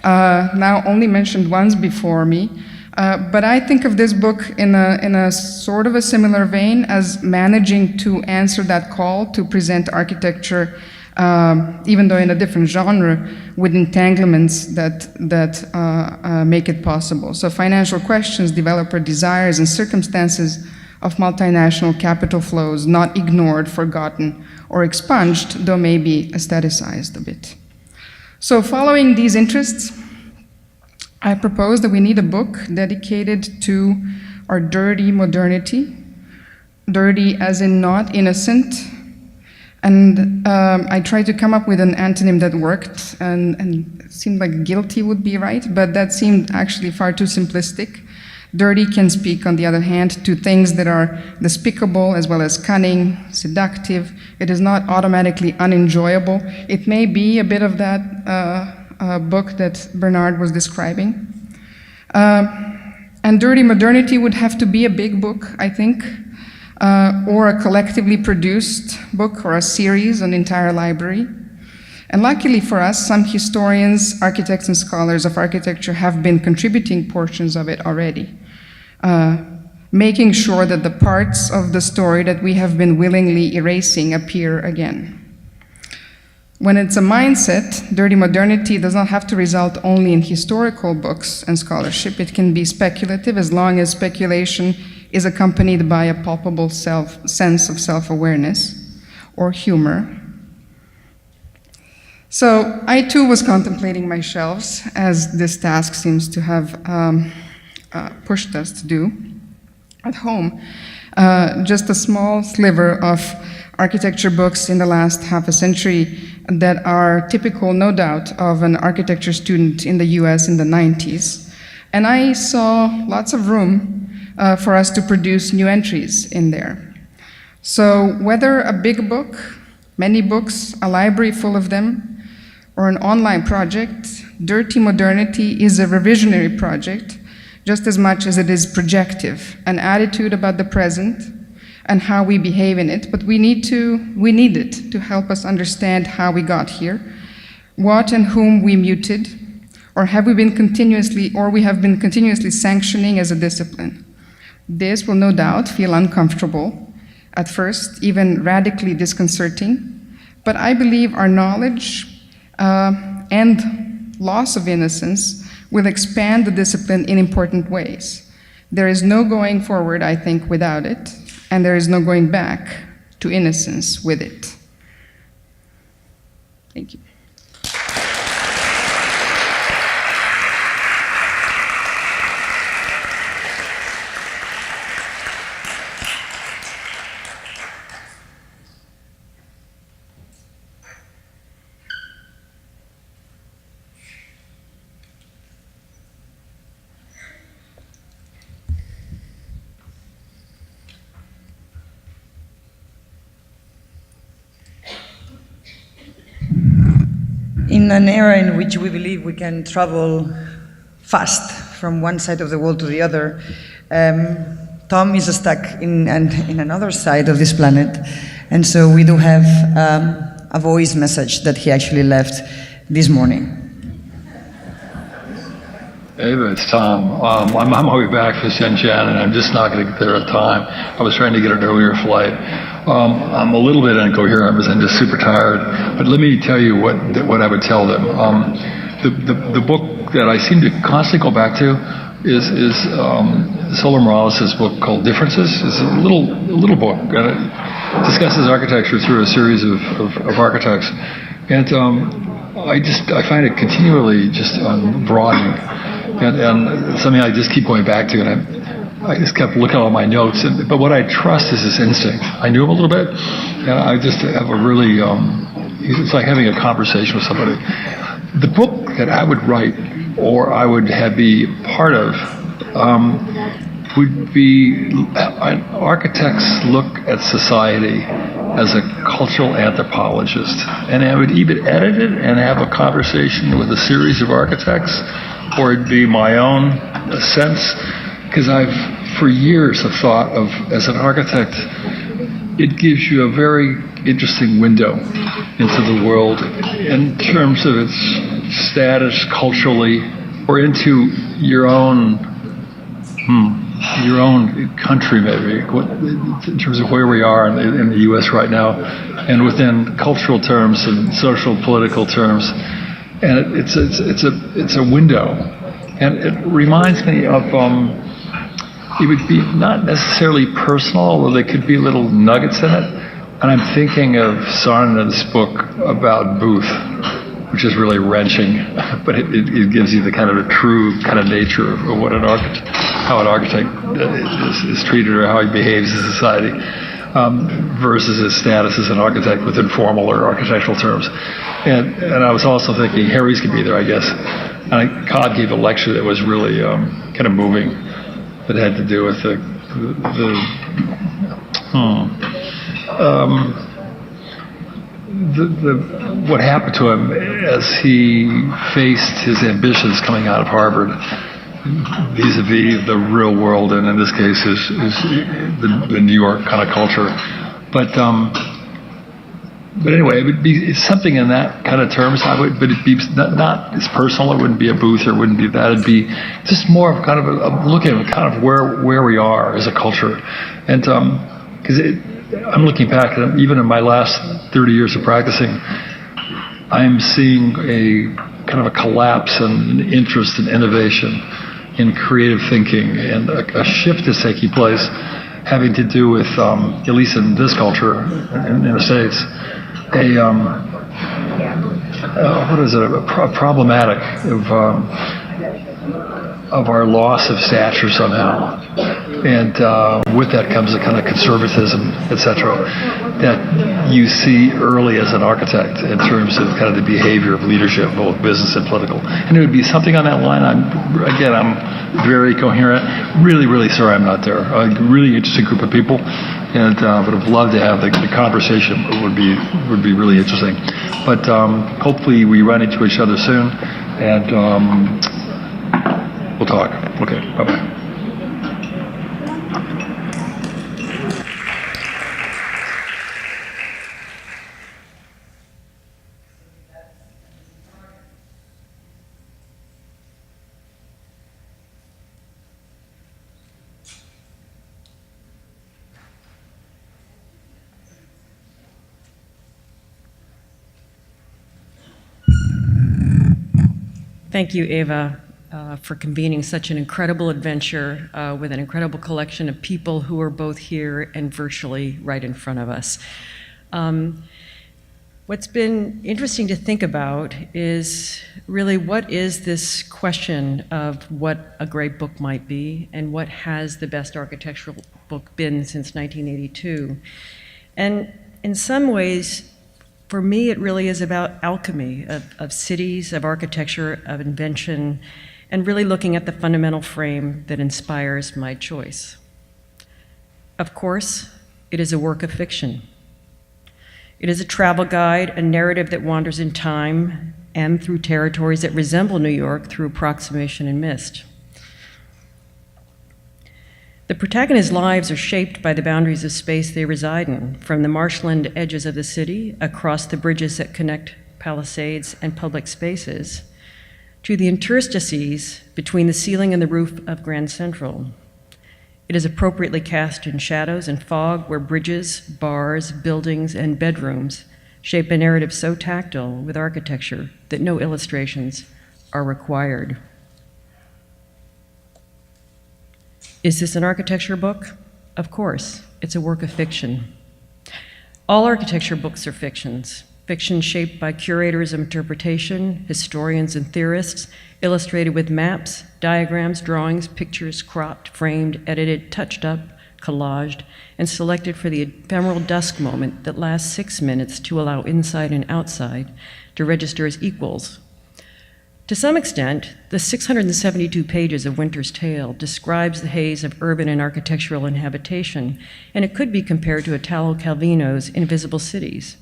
now only mentioned once before me, but I think of this book in a sort of a similar vein as managing to answer that call to present architecture, even though in a different genre, with entanglements that make it possible. So financial questions, developer desires, and circumstances of multinational capital flows not ignored, forgotten, or expunged, though maybe aestheticized a bit. So following these interests, I propose that we need a book dedicated to our dirty modernity, dirty as in not innocent, and I tried to come up with an antonym that worked, and it seemed like guilty would be right, but that seemed actually far too simplistic. Dirty can speak, on the other hand, to things that are despicable as well as cunning, seductive. It is not automatically unenjoyable. It may be a bit of that book that Bernard was describing. And Dirty Modernity would have to be a big book, I think, or a collectively produced book or a series, an entire library. And luckily for us, some historians, architects, and scholars of architecture have been contributing portions of it already, making sure that the parts of the story that we have been willingly erasing appear again. When it's a mindset, dirty modernity does not have to result only in historical books and scholarship. It can be speculative as long as speculation is accompanied by a palpable sense of self-awareness or humor. So I too was contemplating my shelves, as this task seems to have pushed us to do at home. Just a small sliver of architecture books in the last half a century that are typical, no doubt, of an architecture student in the US in the 90s. And I saw lots of room for us to produce new entries in there. So whether a big book, many books, a library full of them, or an online project, Dirty Modernity is a revisionary project just as much as it is projective, an attitude about the present and how we behave in it, but we need it to help us understand how we got here, what and whom we muted, or have we been continuously sanctioning as a discipline. This will no doubt feel uncomfortable at first, even radically disconcerting, but I believe our knowledge and loss of innocence will expand the discipline in important ways. There is no going forward, I think, without it, and there is no going back to innocence with it. Thank you. In an era in which we believe we can travel fast from one side of the world to the other, Thom is stuck in another side of this planet, and so we do have a voice message that he actually left this morning. Ava, it's Thom. I'm on my way back for Shenzhen, and I'm just not going to get there on time. I was trying to get an earlier flight. I'm a little bit incoherent because I'm just super tired. But let me tell you what I would tell them. The book that I seem to constantly go back to is Soler Morales' book called Differences. It's a little book, and it discusses architecture through a series of architects. And I find it continually just broadening. And something I just keep going back to, and I just kept looking at all my notes. But what I trust is this instinct. I knew him a little bit, and I just have a really, it's like having a conversation with somebody. The book that I would write, or I would be part of, would be an architect's look at society as a cultural anthropologist. And I would either edit it and have a conversation with a series of architects, or it'd be my own sense, because I've for years have thought of, as an architect, it gives you a very interesting window into the world in terms of its status culturally, or into your own country maybe, in terms of where we are in the U.S. right now, and within cultural terms and social political terms. And it's a window, and it reminds me of it would be not necessarily personal, although there could be little nuggets in it. And I'm thinking of Sarna's book about Booth, which is really wrenching, but it gives you the kind of a true kind of nature of what how an architect is treated, or how he behaves in society, versus his status as an architect within formal or architectural terms. And I was also thinking Harry's could be there, I guess. And Cobb gave a lecture that was really kind of moving, that had to do with what happened to him as he faced his ambitions coming out of Harvard, vis-a-vis the real world, and in this case is the New York kind of culture. But anyway, it's something in that kind of terms. But it'd be not as personal. It wouldn't be a Booth, or it wouldn't be that. It'd be just more of kind of a look at kind of where we are as a culture, and because I'm looking back, and even in my last 30 years of practicing, I'm seeing a kind of a collapse in interest in innovation, in creative thinking, and a shift is taking place having to do with, at least in this culture, in the States, a problematic of our loss of stature somehow. And with that comes a kind of conservatism, etc., that you see early as an architect in terms of kind of the behavior of leadership, both business and political. And it would be something on that line. I'm very coherent. Really, really sorry I'm not there. A really interesting group of people, and would have loved to have the conversation. It would be really interesting. But hopefully we run into each other soon, and we'll talk. Okay, bye-bye. Thank you, Eva, for convening such an incredible adventure with an incredible collection of people who are both here and virtually right in front of us. What's been interesting to think about is really what is this question of what a great book might be and what has the best architectural book been since 1982. And in some ways, for me, it really is about alchemy of cities, of architecture, of invention, and really looking at the fundamental frame that inspires my choice. Of course, it is a work of fiction. It is a travel guide, a narrative that wanders in time and through territories that resemble New York through approximation and mist. The protagonists' lives are shaped by the boundaries of space they reside in, from the marshland edges of the city, across the bridges that connect palisades and public spaces, to the interstices between the ceiling and the roof of Grand Central. It is appropriately cast in shadows and fog where bridges, bars, buildings, and bedrooms shape a narrative so tactile with architecture that no illustrations are required. Is this an architecture book? Of course, it's a work of fiction. All architecture books are fictions. Fiction shaped by curators of interpretation, historians and theorists, illustrated with maps, diagrams, drawings, pictures, cropped, framed, edited, touched up, collaged, and selected for the ephemeral dusk moment that lasts 6 minutes to allow inside and outside to register as equals. To some extent, the 672 pages of Winter's Tale describes the haze of urban and architectural inhabitation, and it could be compared to Italo Calvino's Invisible Cities.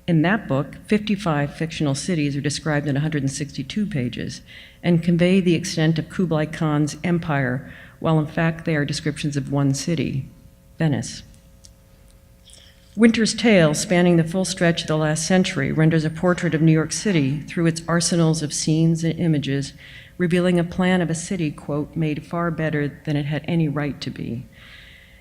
In that book, 55 fictional cities are described in 162 pages and convey the extent of Kublai Khan's empire, while in fact they are descriptions of one city, Venice. Winter's Tale, spanning the full stretch of the last century, renders a portrait of New York City through its arsenals of scenes and images, revealing a plan of a city, quote, made far better than it had any right to be.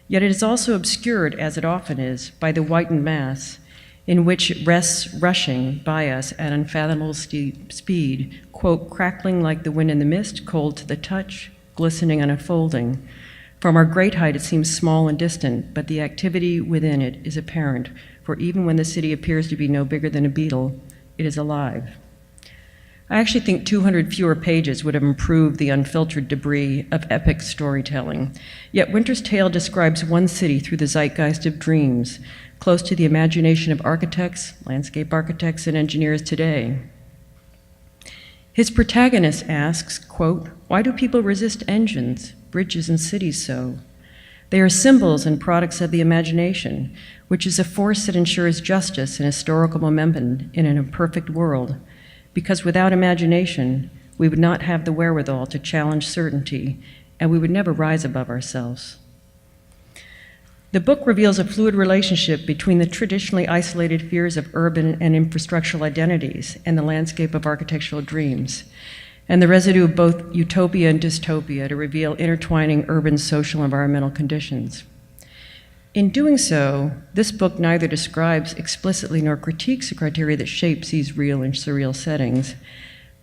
Yet it is also obscured, as it often is, by the whitened mass, in which it rests rushing by us at unfathomable speed, quote, crackling like the wind in the mist, cold to the touch, glistening and unfolding. From our great height, it seems small and distant, but the activity within it is apparent, for even when the city appears to be no bigger than a beetle, it is alive. I actually think 200 fewer pages would have improved the unfiltered debris of epic storytelling. Yet Winter's Tale describes one city through the zeitgeist of dreams, close to the imagination of architects, landscape architects, and engineers today. His protagonist asks, quote, why do people resist engines, bridges, and cities so? They are symbols and products of the imagination, which is a force that ensures justice and historical momentum in an imperfect world, because without imagination, we would not have the wherewithal to challenge certainty, and we would never rise above ourselves. The book reveals a fluid relationship between the traditionally isolated fears of urban and infrastructural identities and the landscape of architectural dreams, and the residue of both utopia and dystopia to reveal intertwining urban social environmental conditions. In doing so, this book neither describes explicitly nor critiques the criteria that shapes these real and surreal settings,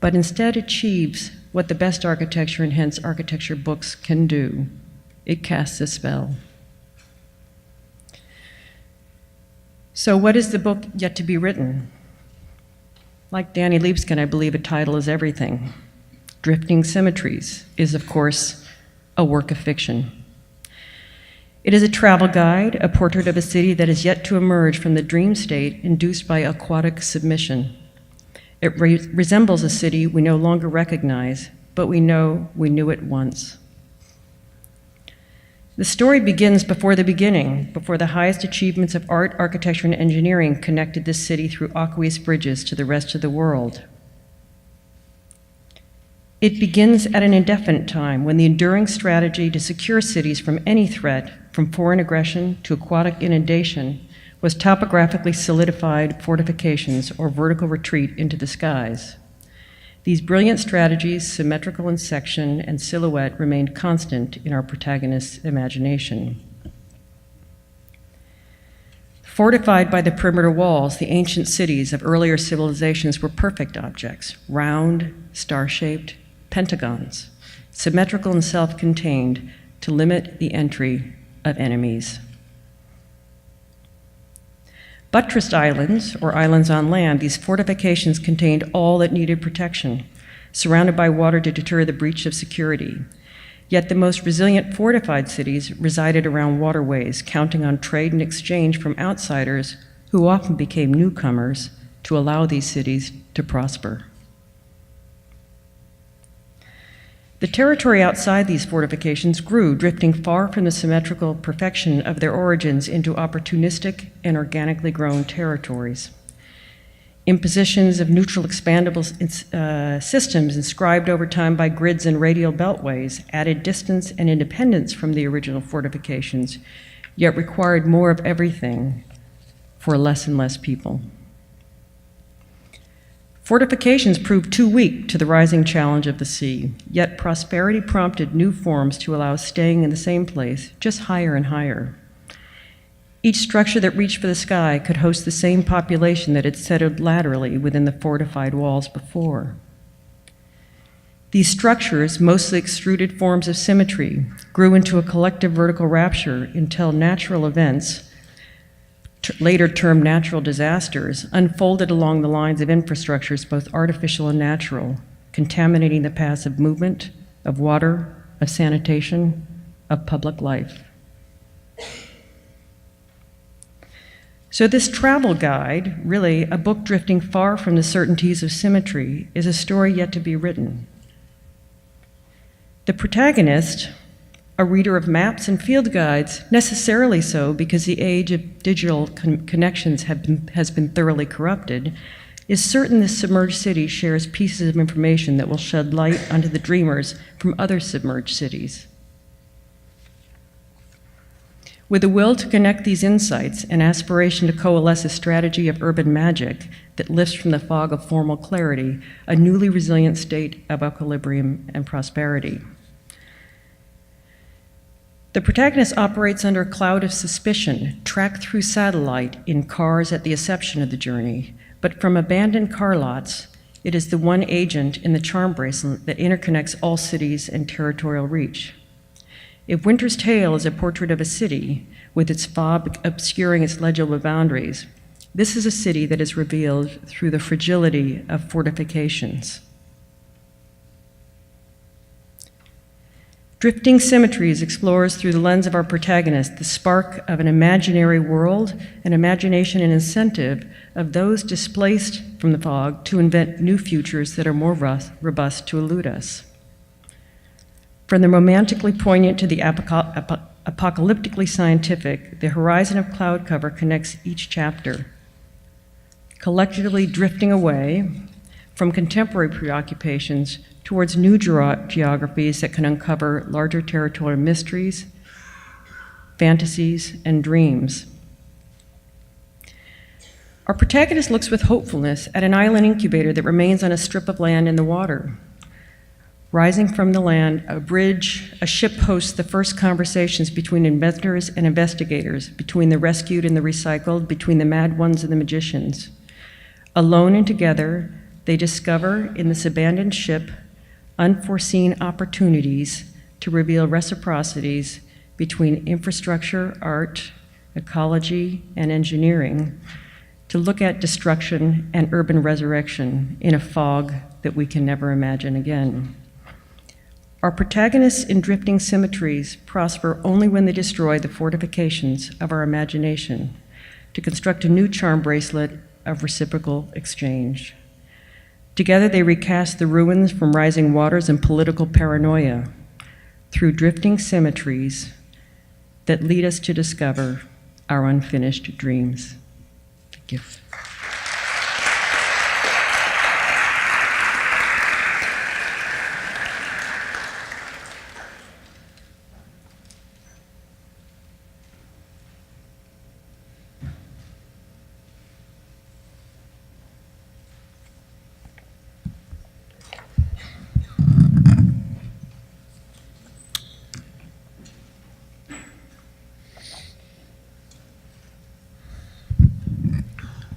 but instead achieves what the best architecture and hence architecture books can do. It casts a spell. So what is the book yet to be written? Like Danny Libeskind, I believe a title is everything. Drifting Symmetries is, of course, a work of fiction. It is a travel guide, a portrait of a city that is yet to emerge from the dream state induced by aquatic submission. It resembles a city we no longer recognize, but we know we knew it once. The story begins before the beginning, before the highest achievements of art, architecture, and engineering connected this city through aqueous bridges to the rest of the world. It begins at an indefinite time when the enduring strategy to secure cities from any threat, from foreign aggression to aquatic inundation, was topographically solidified fortifications or vertical retreat into the skies. These brilliant strategies, symmetrical in section and silhouette, remained constant in our protagonist's imagination. Fortified by the perimeter walls, the ancient cities of earlier civilizations were perfect objects, round, star-shaped, pentagons, symmetrical and self-contained to limit the entry of enemies. Buttressed islands, or islands on land, these fortifications contained all that needed protection, surrounded by water to deter the breach of security. Yet the most resilient fortified cities resided around waterways, counting on trade and exchange from outsiders who often became newcomers to allow these cities to prosper. The territory outside these fortifications grew, drifting far from the symmetrical perfection of their origins into opportunistic and organically grown territories. Impositions of neutral expandable systems inscribed over time by grids and radial beltways added distance and independence from the original fortifications, yet required more of everything for less and less people. Fortifications proved too weak to the rising challenge of the sea, yet prosperity prompted new forms to allow staying in the same place, just higher and higher. Each structure that reached for the sky could host the same population that had settled laterally within the fortified walls before. These structures, mostly extruded forms of symmetry, grew into a collective vertical rapture until natural events, later termed natural disasters, unfolded along the lines of infrastructures, both artificial and natural, contaminating the paths of movement, of water, of sanitation, of public life. So this travel guide, really a book drifting far from the certainties of symmetry, is a story yet to be written. The protagonist, a reader of maps and field guides, necessarily so because the age of digital connections has been thoroughly corrupted, is certain this submerged city shares pieces of information that will shed light onto the dreamers from other submerged cities. With a will to connect these insights and aspiration to coalesce a strategy of urban magic that lifts from the fog of formal clarity a newly resilient state of equilibrium and prosperity. The protagonist operates under a cloud of suspicion, tracked through satellite in cars at the inception of the journey, but from abandoned car lots, it is the one agent in the charm bracelet that interconnects all cities and territorial reach. If Winter's Tale is a portrait of a city, with its fog obscuring its legible boundaries, this is a city that is revealed through the fragility of fortifications. Drifting Symmetries explores through the lens of our protagonist the spark of an imaginary world, an imagination and incentive of those displaced from the fog to invent new futures that are more robust to elude us. From the romantically poignant to the apocalyptically scientific, the horizon of cloud cover connects each chapter, collectively drifting away from contemporary preoccupations towards new geographies that can uncover larger territorial mysteries, fantasies, and dreams. Our protagonist looks with hopefulness at an island incubator that remains on a strip of land in the water. Rising from the land, a ship hosts the first conversations between inventors and investigators, between the rescued and the recycled, between the mad ones and the magicians. Alone and together, they discover in this abandoned ship unforeseen opportunities to reveal reciprocities between infrastructure, art, ecology, and engineering, to look at destruction and urban resurrection in a fog that we can never imagine again. Our protagonists in Drifting Symmetries prosper only when they destroy the fortifications of our imagination to construct a new charm bracelet of reciprocal exchange. Together they recast the ruins from rising waters and political paranoia through drifting symmetries that lead us to discover our unfinished dreams. Thank you.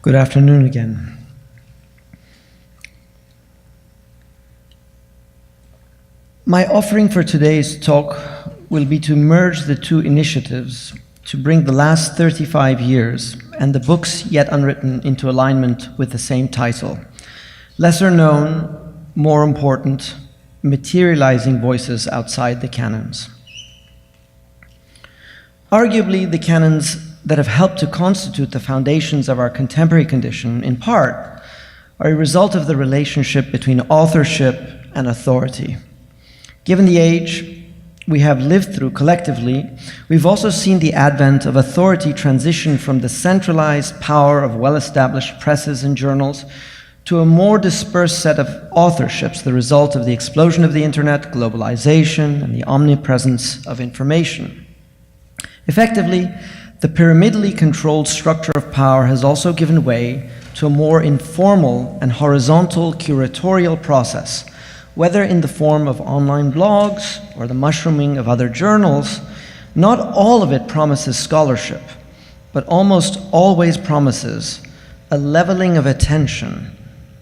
Good afternoon again. My offering for today's talk will be to merge the two initiatives to bring the last 35 years and the books yet unwritten into alignment with the same title. Lesser known, more important, materializing voices outside the canons. Arguably, the canons that have helped to constitute the foundations of our contemporary condition, in part, are a result of the relationship between authorship and authority. Given the age we have lived through collectively, we've also seen the advent of authority transition from the centralized power of well-established presses and journals to a more dispersed set of authorships, the result of the explosion of the internet, globalization, and the omnipresence of information. Effectively, the pyramidally controlled structure of power has also given way to a more informal and horizontal curatorial process, whether in the form of online blogs or the mushrooming of other journals. Not all of it promises scholarship, but almost always promises a leveling of attention,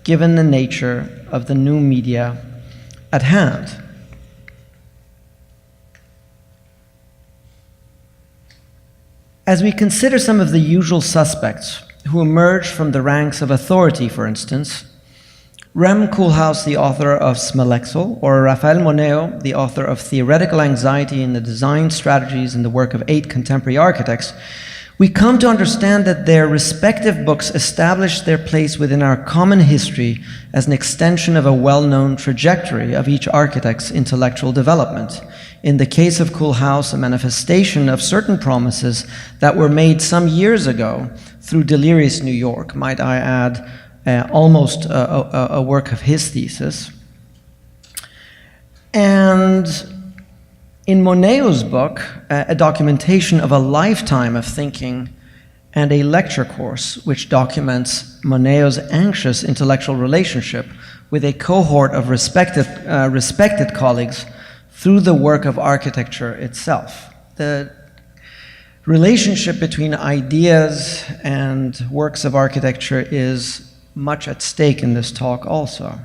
given the nature of the new media at hand. As we consider some of the usual suspects who emerge from the ranks of authority, for instance, Rem Koolhaas, the author of Smelexel, or Rafael Moneo, the author of Theoretical Anxiety in the Design Strategies in the work of 8 contemporary architects, we come to understand that their respective books establish their place within our common history as an extension of a well-known trajectory of each architect's intellectual development. In the case of Koolhaas, a manifestation of certain promises that were made some years ago through Delirious New York, might I add, almost a work of his thesis. And in Moneo's book, a documentation of a lifetime of thinking and a lecture course which documents Moneo's anxious intellectual relationship with a cohort of respected colleagues through the work of architecture itself. The relationship between ideas and works of architecture is much at stake in this talk also.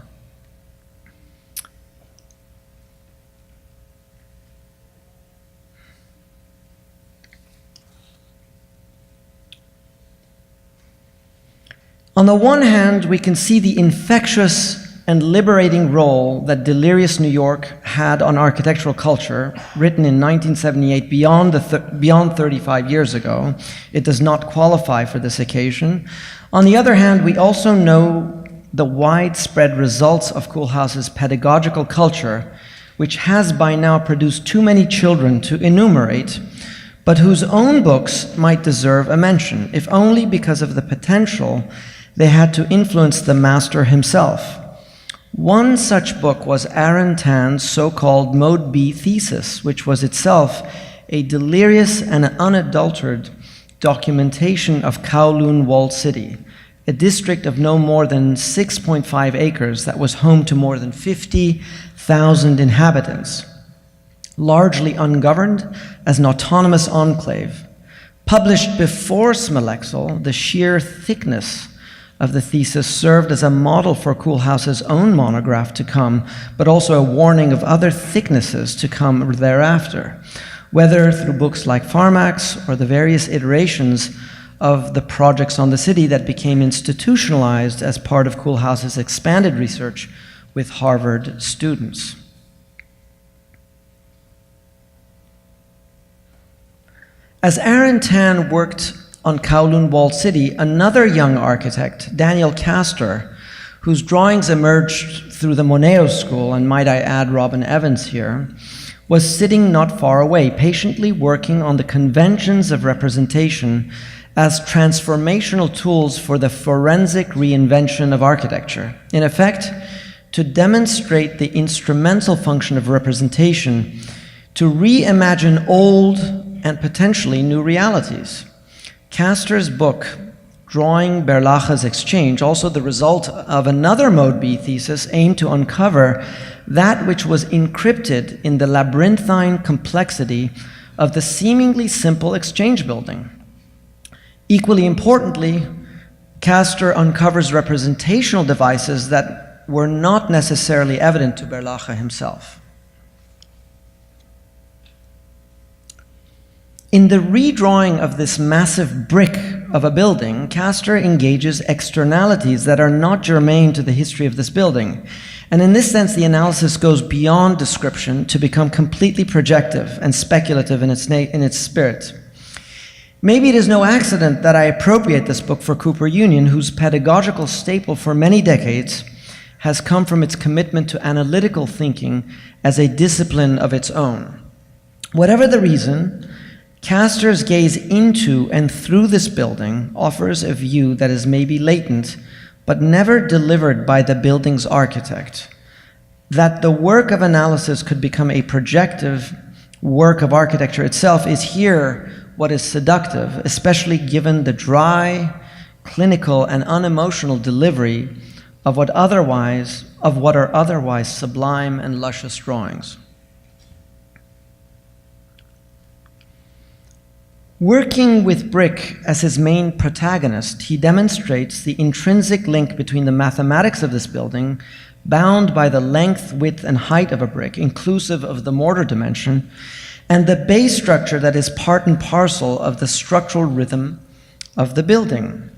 On the one hand, we can see the infectious and liberating role that Delirious New York had on architectural culture, written in 1978, beyond 35 years ago. It does not qualify for this occasion. On the other hand, we also know the widespread results of Koolhaas's pedagogical culture, which has by now produced too many children to enumerate, but whose own books might deserve a mention, if only because of the potential they had to influence the master himself. One such book was Aaron Tan's so-called Mode B thesis, which was itself a delirious and unadulterated documentation of Kowloon walled city, a district of no more than 6.5 acres that was home to more than 50,000 inhabitants, largely ungoverned as an autonomous enclave. Published before Smolexel, the sheer thickness of the thesis served as a model for Koolhaas's own monograph to come, but also a warning of other thicknesses to come thereafter, whether through books like Pharmax or the various iterations of the projects on the city that became institutionalized as part of Koolhaas's expanded research with Harvard students. As Aaron Tan worked on Kowloon Walled City, another young architect, Daniel Castor, whose drawings emerged through the Moneo School, and might I add Robin Evans here, was sitting not far away, patiently working on the conventions of representation as transformational tools for the forensic reinvention of architecture. In effect, to demonstrate the instrumental function of representation to reimagine old and potentially new realities. Castor's book, Drawing Berlache's Exchange, also the result of another Mode B thesis, aimed to uncover that which was encrypted in the labyrinthine complexity of the seemingly simple exchange building. Equally importantly, Castor uncovers representational devices that were not necessarily evident to Berlache himself. In the redrawing of this massive brick of a building, Castor engages externalities that are not germane to the history of this building. And in this sense, the analysis goes beyond description to become completely projective and speculative in its spirit. Maybe it is no accident that I appropriate this book for Cooper Union, whose pedagogical staple for many decades has come from its commitment to analytical thinking as a discipline of its own. Whatever the reason, Castor's gaze into and through this building offers a view that is maybe latent, but never delivered by the building's architect. That the work of analysis could become a projective work of architecture itself is here what is seductive, especially given the dry, clinical, and unemotional delivery of what are otherwise sublime and luscious drawings. Working with brick as his main protagonist, he demonstrates the intrinsic link between the mathematics of this building, bound by the length, width, and height of a brick, inclusive of the mortar dimension, and the base structure that is part and parcel of the structural rhythm of the building.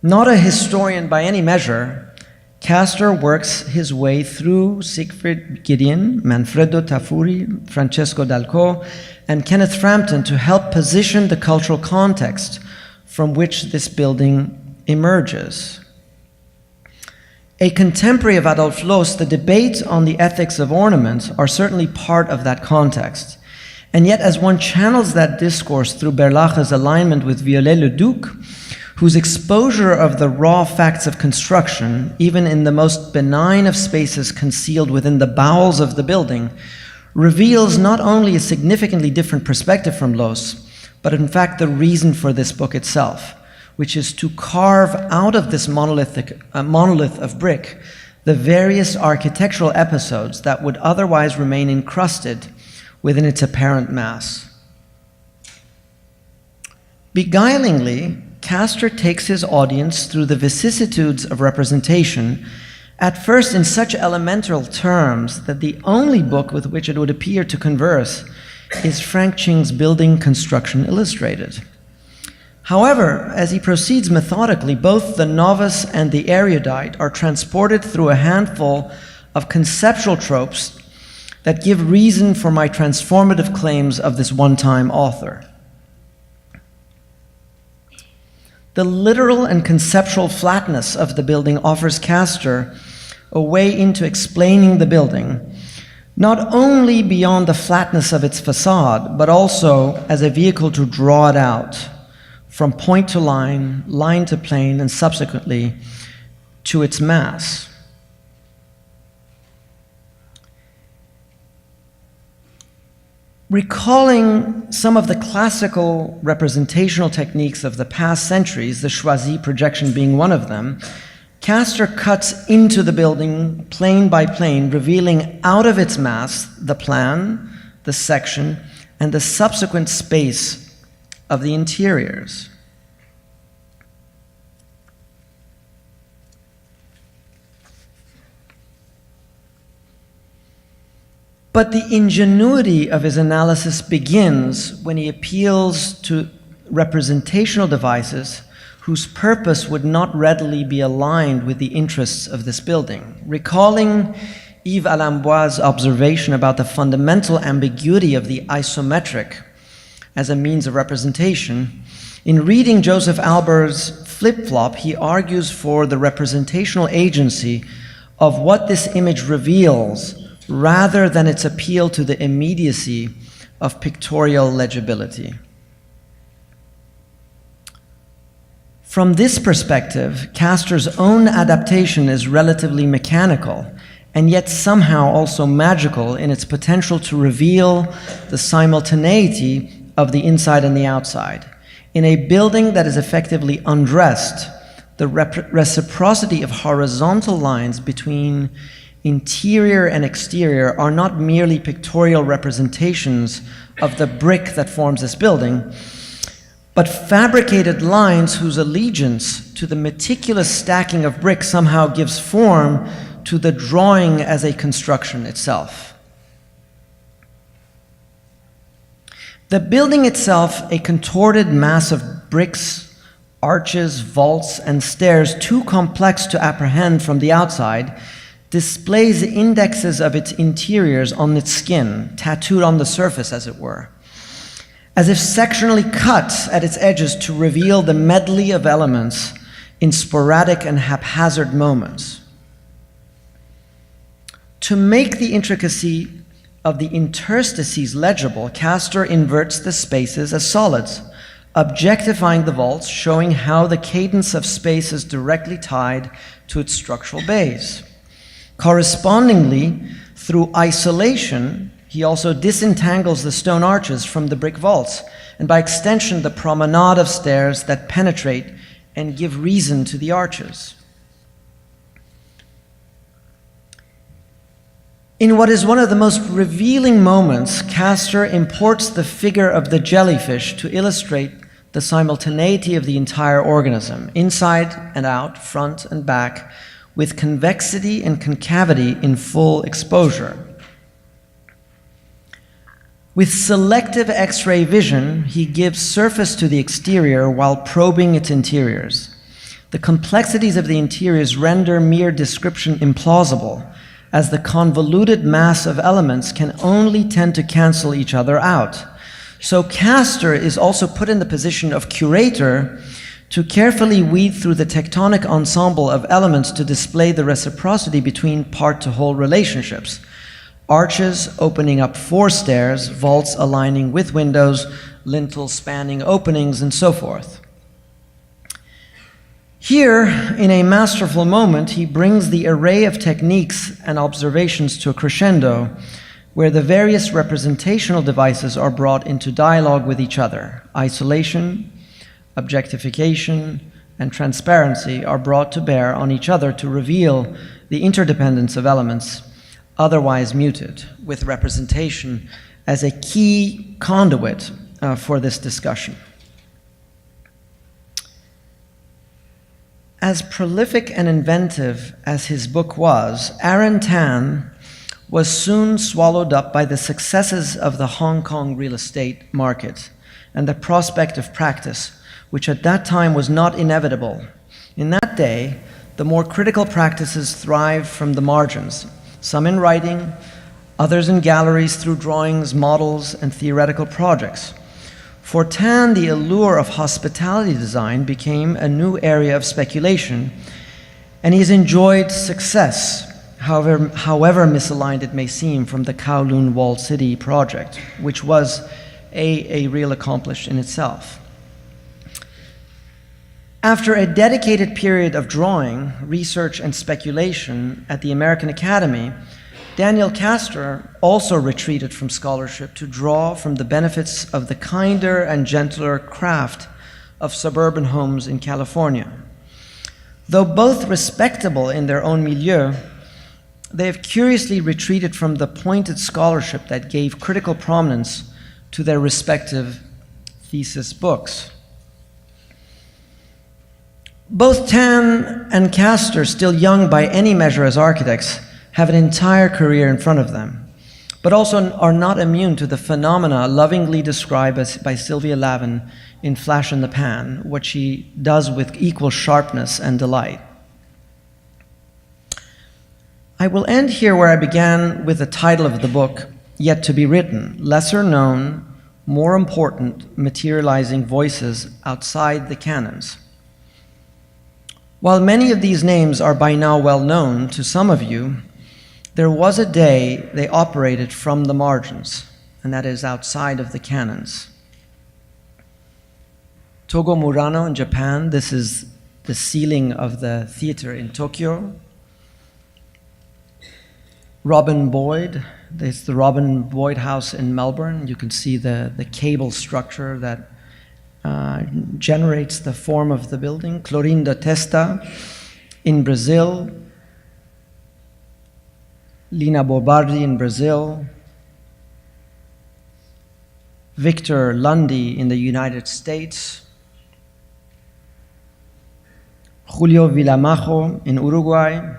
Not a historian by any measure, Castor works his way through Siegfried Gideon, Manfredo Tafuri, Francesco Dalcò, and Kenneth Frampton to help position the cultural context from which this building emerges. A contemporary of Adolf Loos, the debate on the ethics of ornament are certainly part of that context. And yet, as one channels that discourse through Berlache's alignment with Viollet-le-Duc, whose exposure of the raw facts of construction, even in the most benign of spaces concealed within the bowels of the building, reveals not only a significantly different perspective from Loos, but in fact the reason for this book itself, which is to carve out of this monolith of brick the various architectural episodes that would otherwise remain encrusted within its apparent mass. Beguilingly, Castor takes his audience through the vicissitudes of representation, at first in such elemental terms that the only book with which it would appear to converse is Frank Ching's Building Construction Illustrated. However, as he proceeds methodically, both the novice and the erudite are transported through a handful of conceptual tropes that give reason for my transformative claims of this one-time author. The literal and conceptual flatness of the building offers Castor a way into explaining the building, not only beyond the flatness of its facade, but also as a vehicle to draw it out from point to line, line to plane, and subsequently to its mass. Recalling some of the classical representational techniques of the past centuries, the Choisy projection being one of them, Castor cuts into the building plane by plane, revealing out of its mass the plan, the section, and the subsequent space of the interiors. But the ingenuity of his analysis begins when he appeals to representational devices whose purpose would not readily be aligned with the interests of this building. Recalling Yves Alambois' observation about the fundamental ambiguity of the isometric as a means of representation, in reading Joseph Albert's Flip-Flop, he argues for the representational agency of what this image reveals rather than its appeal to the immediacy of pictorial legibility. From this perspective, Castor's own adaptation is relatively mechanical, and yet somehow also magical in its potential to reveal the simultaneity of the inside and the outside. In a building that is effectively undressed, the reciprocity of horizontal lines between interior and exterior are not merely pictorial representations of the brick that forms this building, but fabricated lines whose allegiance to the meticulous stacking of brick somehow gives form to the drawing as a construction itself. The building itself, a contorted mass of bricks, arches, vaults, and stairs too complex to apprehend from the outside, displays indexes of its interiors on its skin, tattooed on the surface, as it were, as if sectionally cut at its edges to reveal the medley of elements in sporadic and haphazard moments. To make the intricacy of the interstices legible, Castor inverts the spaces as solids, objectifying the vaults, showing how the cadence of space is directly tied to its structural base. Correspondingly, through isolation, he also disentangles the stone arches from the brick vaults, and by extension, the promenade of stairs that penetrate and give reason to the arches. In what is one of the most revealing moments, Castor imports the figure of the jellyfish to illustrate the simultaneity of the entire organism, inside and out, front and back, with convexity and concavity in full exposure. With selective X-ray vision, he gives surface to the exterior while probing its interiors. The complexities of the interiors render mere description implausible, as the convoluted mass of elements can only tend to cancel each other out. So Castor is also put in the position of curator to carefully weed through the tectonic ensemble of elements to display the reciprocity between part-to-whole relationships. Arches opening up 4 stairs, vaults aligning with windows, lintels spanning openings, and so forth. Here, in a masterful moment, he brings the array of techniques and observations to a crescendo, where the various representational devices are brought into dialogue with each other. Isolation, objectification, and transparency are brought to bear on each other to reveal the interdependence of elements otherwise muted, with representation as a key conduit for this discussion. As prolific and inventive as his book was, Aaron Tan was soon swallowed up by the successes of the Hong Kong real estate market and the prospect of practice, which at that time was not inevitable. In that day, the more critical practices thrived from the margins, some in writing, others in galleries through drawings, models, and theoretical projects. For Tan, the allure of hospitality design became a new area of speculation, and he's enjoyed success, however misaligned it may seem from the Kowloon Walled City project, which was a real accomplishment in itself. After a dedicated period of drawing, research, and speculation at the American Academy, Daniel Castor also retreated from scholarship to draw from the benefits of the kinder and gentler craft of suburban homes in California. Though both respectable in their own milieu, they have curiously retreated from the pointed scholarship that gave critical prominence to their respective thesis books. Both Tan and Castor, still young by any measure as architects, have an entire career in front of them, but also are not immune to the phenomena lovingly described by Sylvia Lavin in Flash in the Pan, what she does with equal sharpness and delight. I will end here where I began with the title of the book, Yet to be Written, Lesser Known, More Important, Materializing Voices Outside the Canons. While many of these names are by now well known to some of you, there was a day they operated from the margins, and that is outside of the canons. Togo Murano in Japan, this is the ceiling of the theater in Tokyo. Robin Boyd, this is the Robin Boyd House in Melbourne. You can see the cable structure that generates the form of the building. Clorinda Testa in Brazil. Lina Bobardi in Brazil. Victor Lundy in the United States. Julio Villamajo in Uruguay.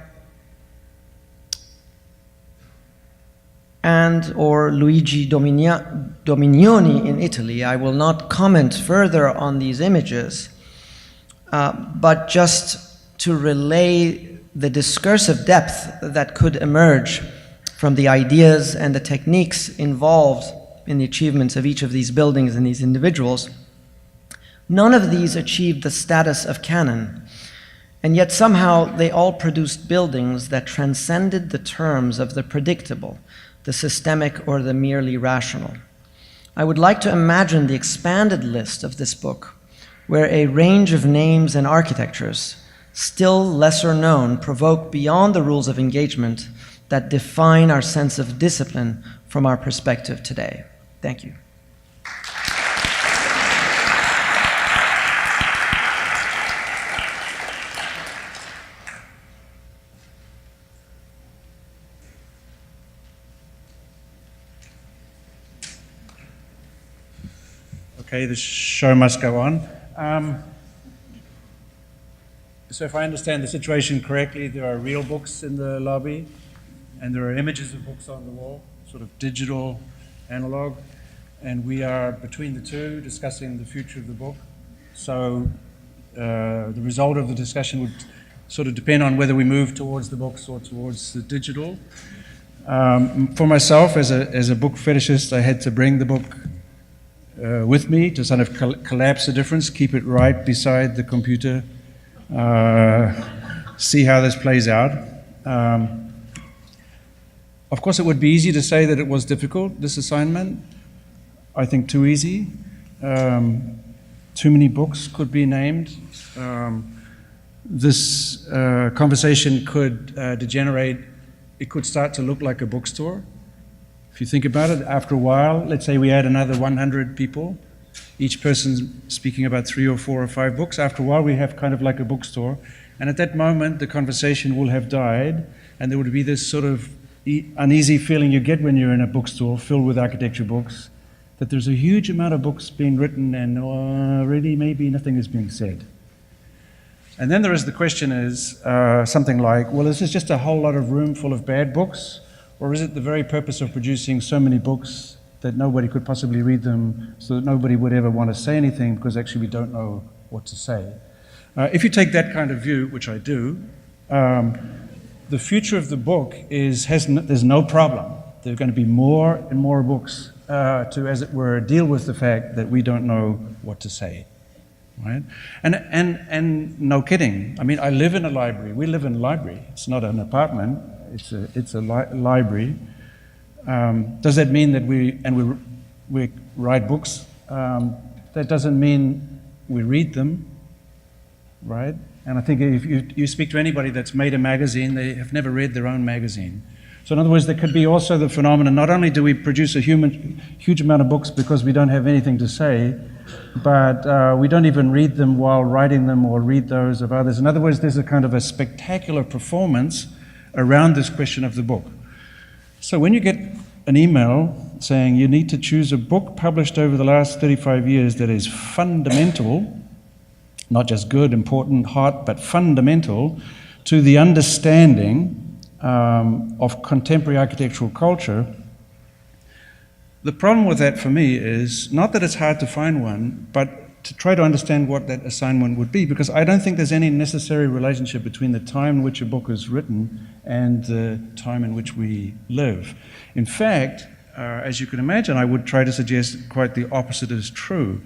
And or Luigi Dominioni in Italy. I will not comment further on these images, but just to relay the discursive depth that could emerge from the ideas and the techniques involved in the achievements of each of these buildings and these individuals. None of these achieved the status of canon, and yet somehow they all produced buildings that transcended the terms of the predictable, the systemic, or the merely rational. I would like to imagine the expanded list of this book, where a range of names and architectures, still lesser known, provoke beyond the rules of engagement that define our sense of discipline from our perspective today. Thank you. Okay, the show must go on. So if I understand the situation correctly, there are real books in the lobby, and there are images of books on the wall, sort of digital, analog, and we are between the two discussing the future of the book. So the result of the discussion would sort of depend on whether we move towards the books or towards the digital. For myself, as a book fetishist, I had to bring the book with me to sort of collapse the difference, keep it right beside the computer, see how this plays out. Of course, it would be easy to say that it was difficult, this assignment. I think too easy. Too many books could be named. This conversation could degenerate. It could start to look like a bookstore. If you think about it, after a while, let's say we add another 100 people, each person speaking about 3 or 4 or 5 books. After a while, we have kind of like a bookstore. And at that moment, the conversation will have died, and there would be this sort of uneasy feeling you get when you're in a bookstore filled with architecture books, that there's a huge amount of books being written and really maybe nothing is being said. And then there is the question is something like, well, is this just a whole lot of room full of bad books? Or is it the very purpose of producing so many books that nobody could possibly read them, so that nobody would ever want to say anything because actually we don't know what to say? If you take that kind of view, which I do, the future of the book there's no problem. There are going to be more and more books to, as it were, deal with the fact that we don't know what to say, right? And no kidding. I mean, I live in a library. We live in a library. It's not an apartment. It's a library. Does that mean that we write books? That doesn't mean we read them, right? And I think if you speak to anybody that's made a magazine, they have never read their own magazine. So in other words, there could be also the phenomenon, not only do we produce a huge amount of books because we don't have anything to say, but we don't even read them while writing them or read those of others. In other words, there's a kind of a spectacular performance around this question of the book. So when you get an email saying you need to choose a book published over the last 35 years that is fundamental, not just good, important, hot, but fundamental to the understanding of contemporary architectural culture, the problem with that for me is not that it's hard to find one, but to try to understand what that assignment would be, because I don't think there's any necessary relationship between the time in which a book is written and the time in which we live. In fact, as you can imagine, I would try to suggest quite the opposite is true.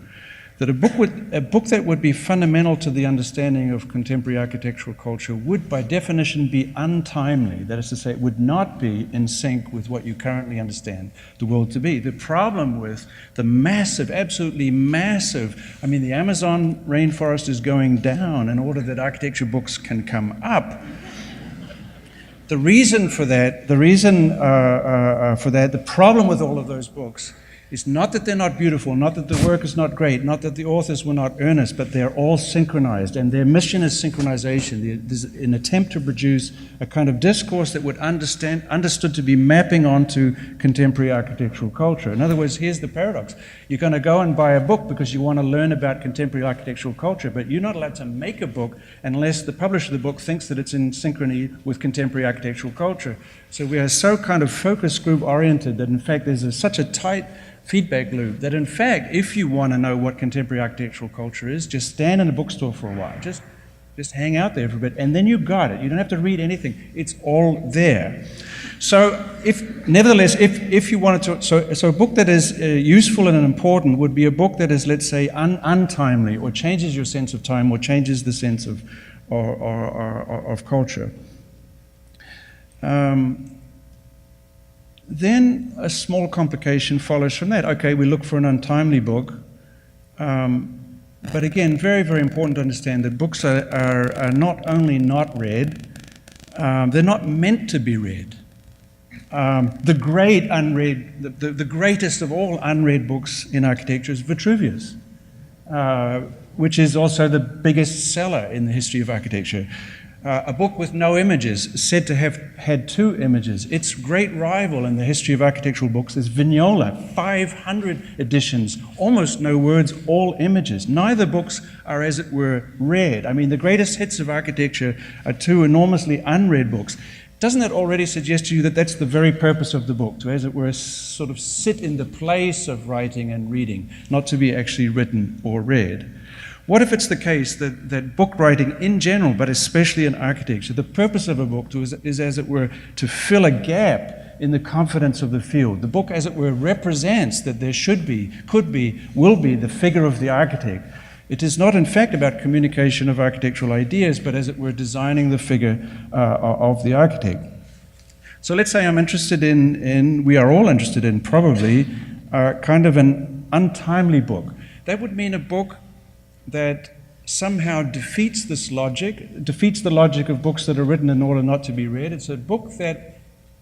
That a book that would be fundamental to the understanding of contemporary architectural culture would by definition be untimely. That is to say, it would not be in sync with what you currently understand the world to be. The problem with the massive, absolutely massive, I mean, the Amazon rainforest is going down in order that architecture books can come up. The reason for that, the problem with all of those books is not that they're not beautiful, not that the work is not great, not that the authors were not earnest, but they're all synchronized, and their mission is synchronization. There's an attempt to produce a kind of discourse that would understood to be mapping onto contemporary architectural culture. In other words, here's the paradox. You're going to go and buy a book because you want to learn about contemporary architectural culture, but you're not allowed to make a book unless the publisher of the book thinks that it's in synchrony with contemporary architectural culture. So we are so kind of focus group oriented that in fact there's such a tight feedback loop that in fact, if you want to know what contemporary architectural culture is, just stand in a bookstore for a while. Just hang out there for a bit, and then you got it. You don't have to read anything. It's all there. So nevertheless, if you wanted to, so a book that is useful and important would be a book that is, let's say, untimely, or changes your sense of time, or changes the sense of culture. Then a small complication follows from that. Okay, we look for an untimely book, but again, very, very important to understand that books are not only not read, they're not meant to be read. The great unread, the greatest of all unread books in architecture is Vitruvius, which is also the biggest seller in the history of architecture. A book with no images, said to have had 2 images. Its great rival in the history of architectural books is Viñoly, 500 editions, almost no words, all images. Neither books are, as it were, read. I mean, the greatest hits of architecture are 2 enormously unread books. Doesn't that already suggest to you that that's the very purpose of the book, to, as it were, sort of sit in the place of writing and reading, not to be actually written or read? What if it's the case that book writing in general, but especially in architecture, the purpose of a book is, as it were, to fill a gap in the confidence of the field. The book, as it were, represents that there should be, could be, will be the figure of the architect. It is not, in fact, about communication of architectural ideas, but, as it were, designing the figure of the architect. So let's say I'm interested in, we are all interested in, probably, kind of an untimely book. That would mean a book that somehow defeats this logic, defeats the logic of books that are written in order not to be read. It's a book that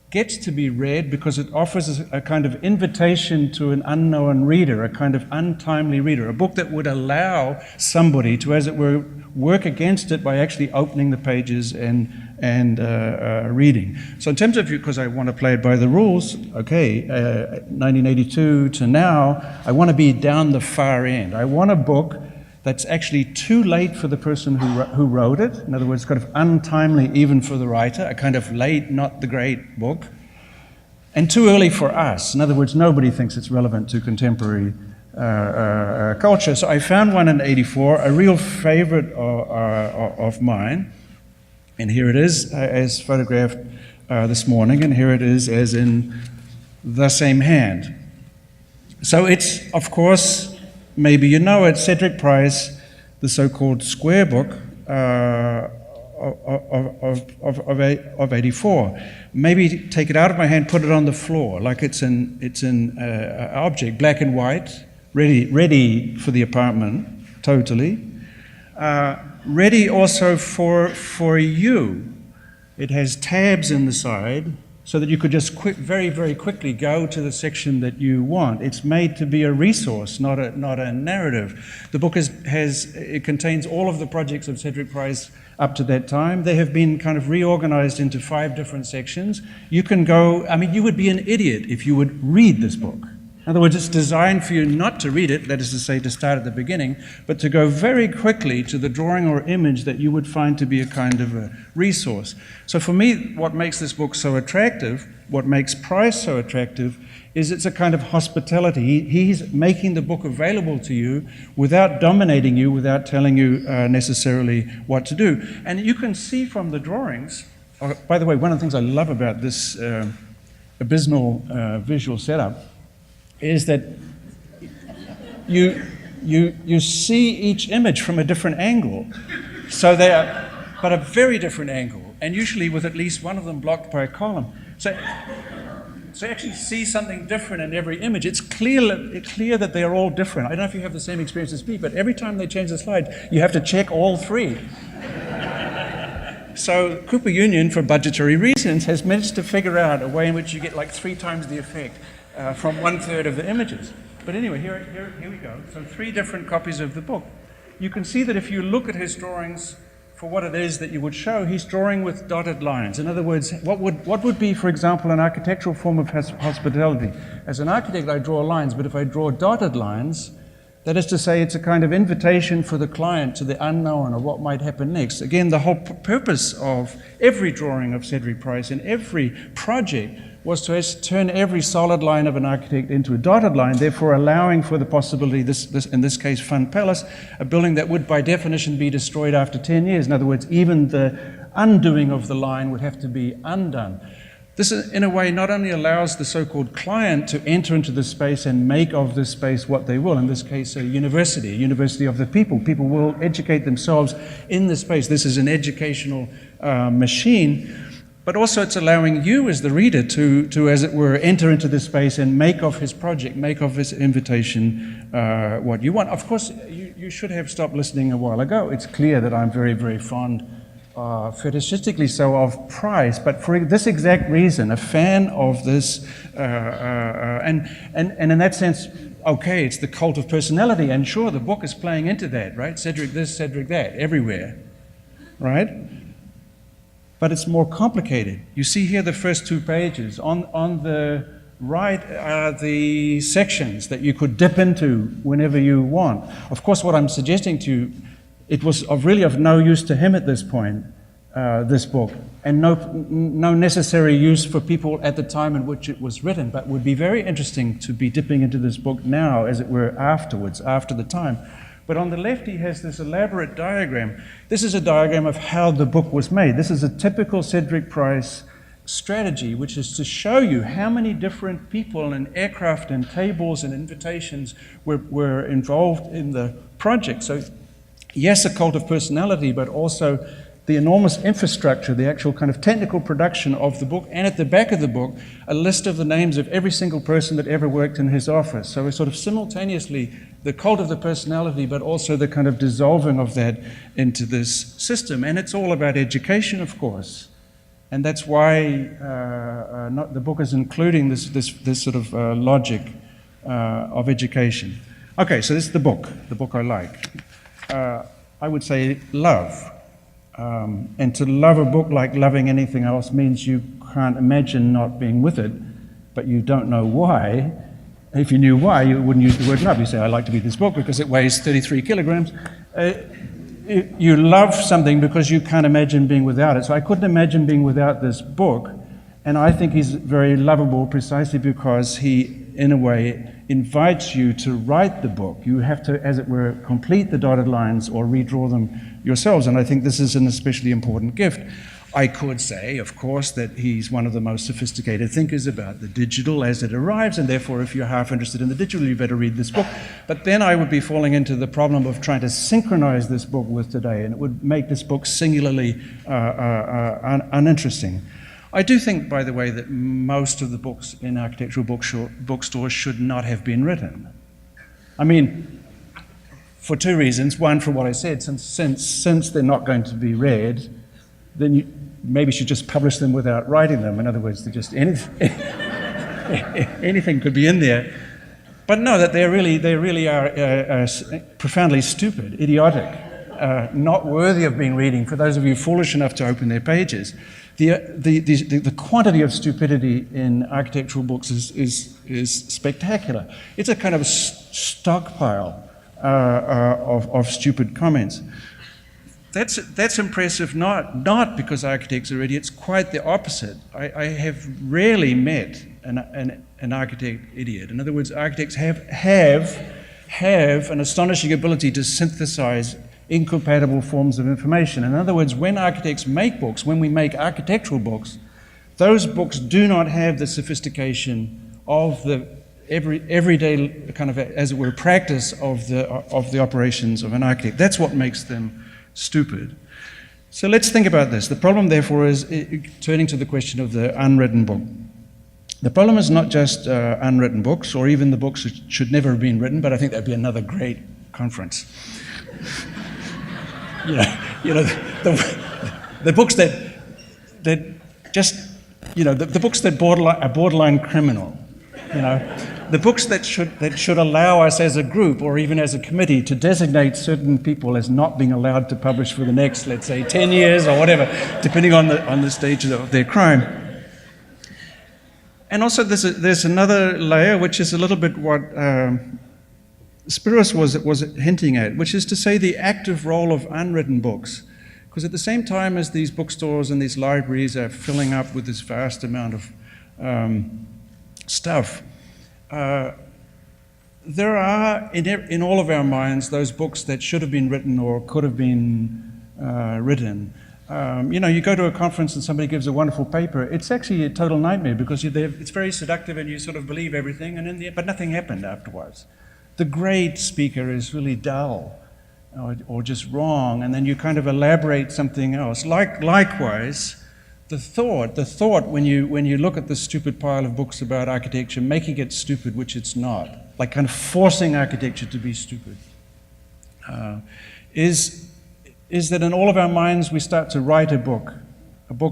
gets to be read because it offers a kind of invitation to an unknown reader, a kind of untimely reader, a book that would allow somebody to, as it were, work against it by actually opening the pages and reading. So in terms of, because I want to play it by the rules, okay, 1982 to now, I want to be down the far end. I want a book that's actually too late for the person who wrote it. In other words, kind of untimely even for the writer, a kind of late, not the great book, and too early for us. In other words, nobody thinks it's relevant to contemporary culture. So I found one in '84, a real favorite of mine, and here it is as photographed this morning, and here it is as in the same hand. So it's, of course, maybe you know it, Cedric Price, the so-called Square Book of '84. Maybe take it out of my hand, put it on the floor, like it's an object, black and white, ready for the apartment, totally. Ready also for you. It has tabs in the side, so that you could just very, very quickly go to the section that you want. It's made to be a resource, not a narrative. The book it contains all of the projects of Cedric Price up to that time. They have been kind of reorganized into 5 different sections. You can go, I mean, you would be an idiot if you would read this book. In other words, it's designed for you not to read it, that is to say, to start at the beginning, but to go very quickly to the drawing or image that you would find to be a kind of a resource. So for me, what makes this book so attractive, what makes Price so attractive, is it's a kind of hospitality. He's making the book available to you without dominating you, without telling you necessarily what to do. And you can see from the drawings, by the way, one of the things I love about this abysmal visual setup is that you see each image from a different angle. So they are, but a very different angle, and usually with at least one of them blocked by a column. So you actually see something different in every image. It's clear that they are all different. I don't know if you have the same experience as me, but every time they change the slide, you have to check all 3. So Cooper Union, for budgetary reasons, has managed to figure out a way in which you get like 3 times the effect from 1/3 of the images. But anyway, here we go. So 3 different copies of the book. You can see that if you look at his drawings for what it is that you would show, he's drawing with dotted lines. In other words, what would be, for example, an architectural form of hospitality? As an architect, I draw lines, but if I draw dotted lines, that is to say, it's a kind of invitation for the client to the unknown or what might happen next. Again, the whole purpose of every drawing of Cedric Price and every project was to turn every solid line of an architect into a dotted line, therefore allowing for the possibility, in this case, Fun Palace, a building that would by definition be destroyed after 10 years. In other words, even the undoing of the line would have to be undone. This, in a way, not only allows the so-called client to enter into the space and make of this space what they will, in this case, a university of the people. People will educate themselves in the space. This is an educational machine. But also it's allowing you as the reader to, as it were, enter into this space and make of his project, make of his invitation what you want. Of course, you should have stopped listening a while ago. It's clear that I'm very, very fond, fetishistically so, of Price, but for this exact reason, a fan of this, and in that sense, okay, it's the cult of personality, and sure, the book is playing into that, right? Cedric this, Cedric that, everywhere, right? But it's more complicated. You see here the first 2 pages. On the right are the sections that you could dip into whenever you want. Of course, what I'm suggesting to you, it was really of no use to him at this point, this book, and no necessary use for people at the time in which it was written, but would be very interesting to be dipping into this book now, as it were, afterwards, after the time. But on the left, he has this elaborate diagram. This is a diagram of how the book was made. This is a typical Cedric Price strategy, which is to show you how many different people and aircraft and tables and invitations were involved in the project. So, yes, a cult of personality, but also the enormous infrastructure, the actual kind of technical production of the book, and at the back of the book, a list of the names of every single person that ever worked in his office. So it's sort of simultaneously the cult of the personality, but also the kind of dissolving of that into this system. And it's all about education, of course. And that's why the book is including this sort of logic of education. Okay, so this is the book I like. I would say love. And to love a book like loving anything else means you can't imagine not being with it, but you don't know why. If you knew why, you wouldn't use the word love. You say, I like to read this book because it weighs 33 kilograms. You love something because you can't imagine being without it. So I couldn't imagine being without this book, and I think he's very lovable precisely because he, in a way, invites you to write the book. You have to, as it were, complete the dotted lines or redraw them yourselves, and I think this is an especially important gift. I could say, of course, that he's one of the most sophisticated thinkers about the digital as it arrives, and therefore if you're half interested in the digital, you better read this book. But then I would be falling into the problem of trying to synchronize this book with today, and it would make this book singularly uninteresting. I do think, by the way, that most of the books in architectural bookstores should not have been written. I mean, for 2 reasons. One, for what I said, since they're not going to be read, then maybe should just publish them without writing them. In other words, anything could be in there. But no, that they really are profoundly stupid, idiotic, not worthy of being reading for those of you foolish enough to open their pages. The quantity of stupidity in architectural books is spectacular. It's a kind of stockpile of stupid comments. That's impressive, not because architects are idiots, quite the opposite. I have rarely met an architect idiot. In other words, architects have an astonishing ability to synthesize incompatible forms of information. In other words, when architects make books, when we make architectural books, those books do not have the sophistication of the everyday kind of, as it were, practice of the operations of an architect. That's what makes them stupid. So let's think about this. The problem, therefore, is turning to the question of the unwritten book. The problem is not just unwritten books, or even the books that should never have been written, but I think that'd be another great conference. The books that just, the books that are borderline criminal, the books that should allow us as a group or even as a committee to designate certain people as not being allowed to publish for the next, let's say, 10 years or whatever, depending on the stage of their crime. And also there's another layer, which is a little bit what Spyros was hinting at, which is to say the active role of unwritten books. Because at the same time as these bookstores and these libraries are filling up with this vast amount of stuff, there are in all of our minds those books that should have been written or could have been written. You go to a conference and somebody gives a wonderful paper. It's actually a total nightmare because it's very seductive and you sort of believe everything, but nothing happened afterwards. The great speaker is really dull or just wrong, and then you kind of elaborate something else. Likewise, the thought when you look at the stupid pile of books about architecture, making it stupid, which it's not, like kind of forcing architecture to be stupid, is that in all of our minds we start to write a book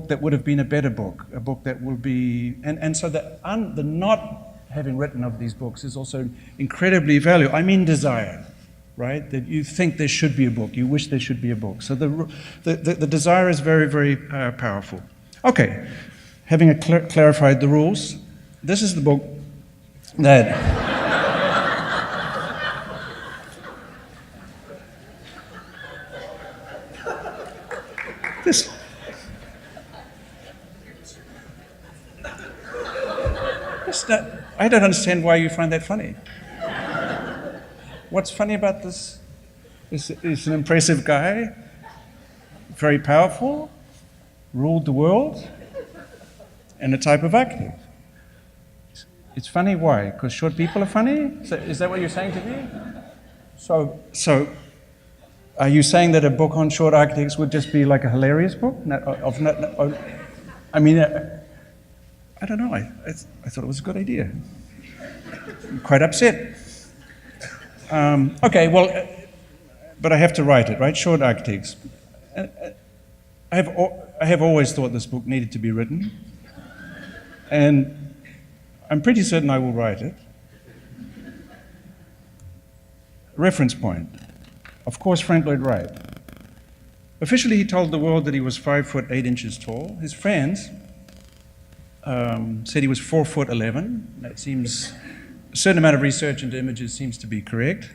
that would have been a better book, a book that will be, and so the not having written of these books is also incredibly valuable. I mean desire, right? That you think there should be a book, you wish there should be a book. So the desire is very, very powerful. Okay, having clarified the rules, this is the book that this. I don't understand why you find that funny. What's funny about this? Is an impressive guy, very powerful, ruled the world, and a type of architect. It's funny, why? Because short people are funny? Is that what you're saying to me? So, are you saying that a book on short architects would just be like a hilarious book? I don't know. I thought it was a good idea. I'm quite upset. Okay, well, but I have to write it, right? Short architects. I have always thought this book needed to be written, and I'm pretty certain I will write it. Reference point. Of course, Frank Lloyd Wright. Officially, he told the world that he was 5 foot 8 inches tall. His friends said he was 4 foot 11. That seems, a certain amount of research into images seems to be correct.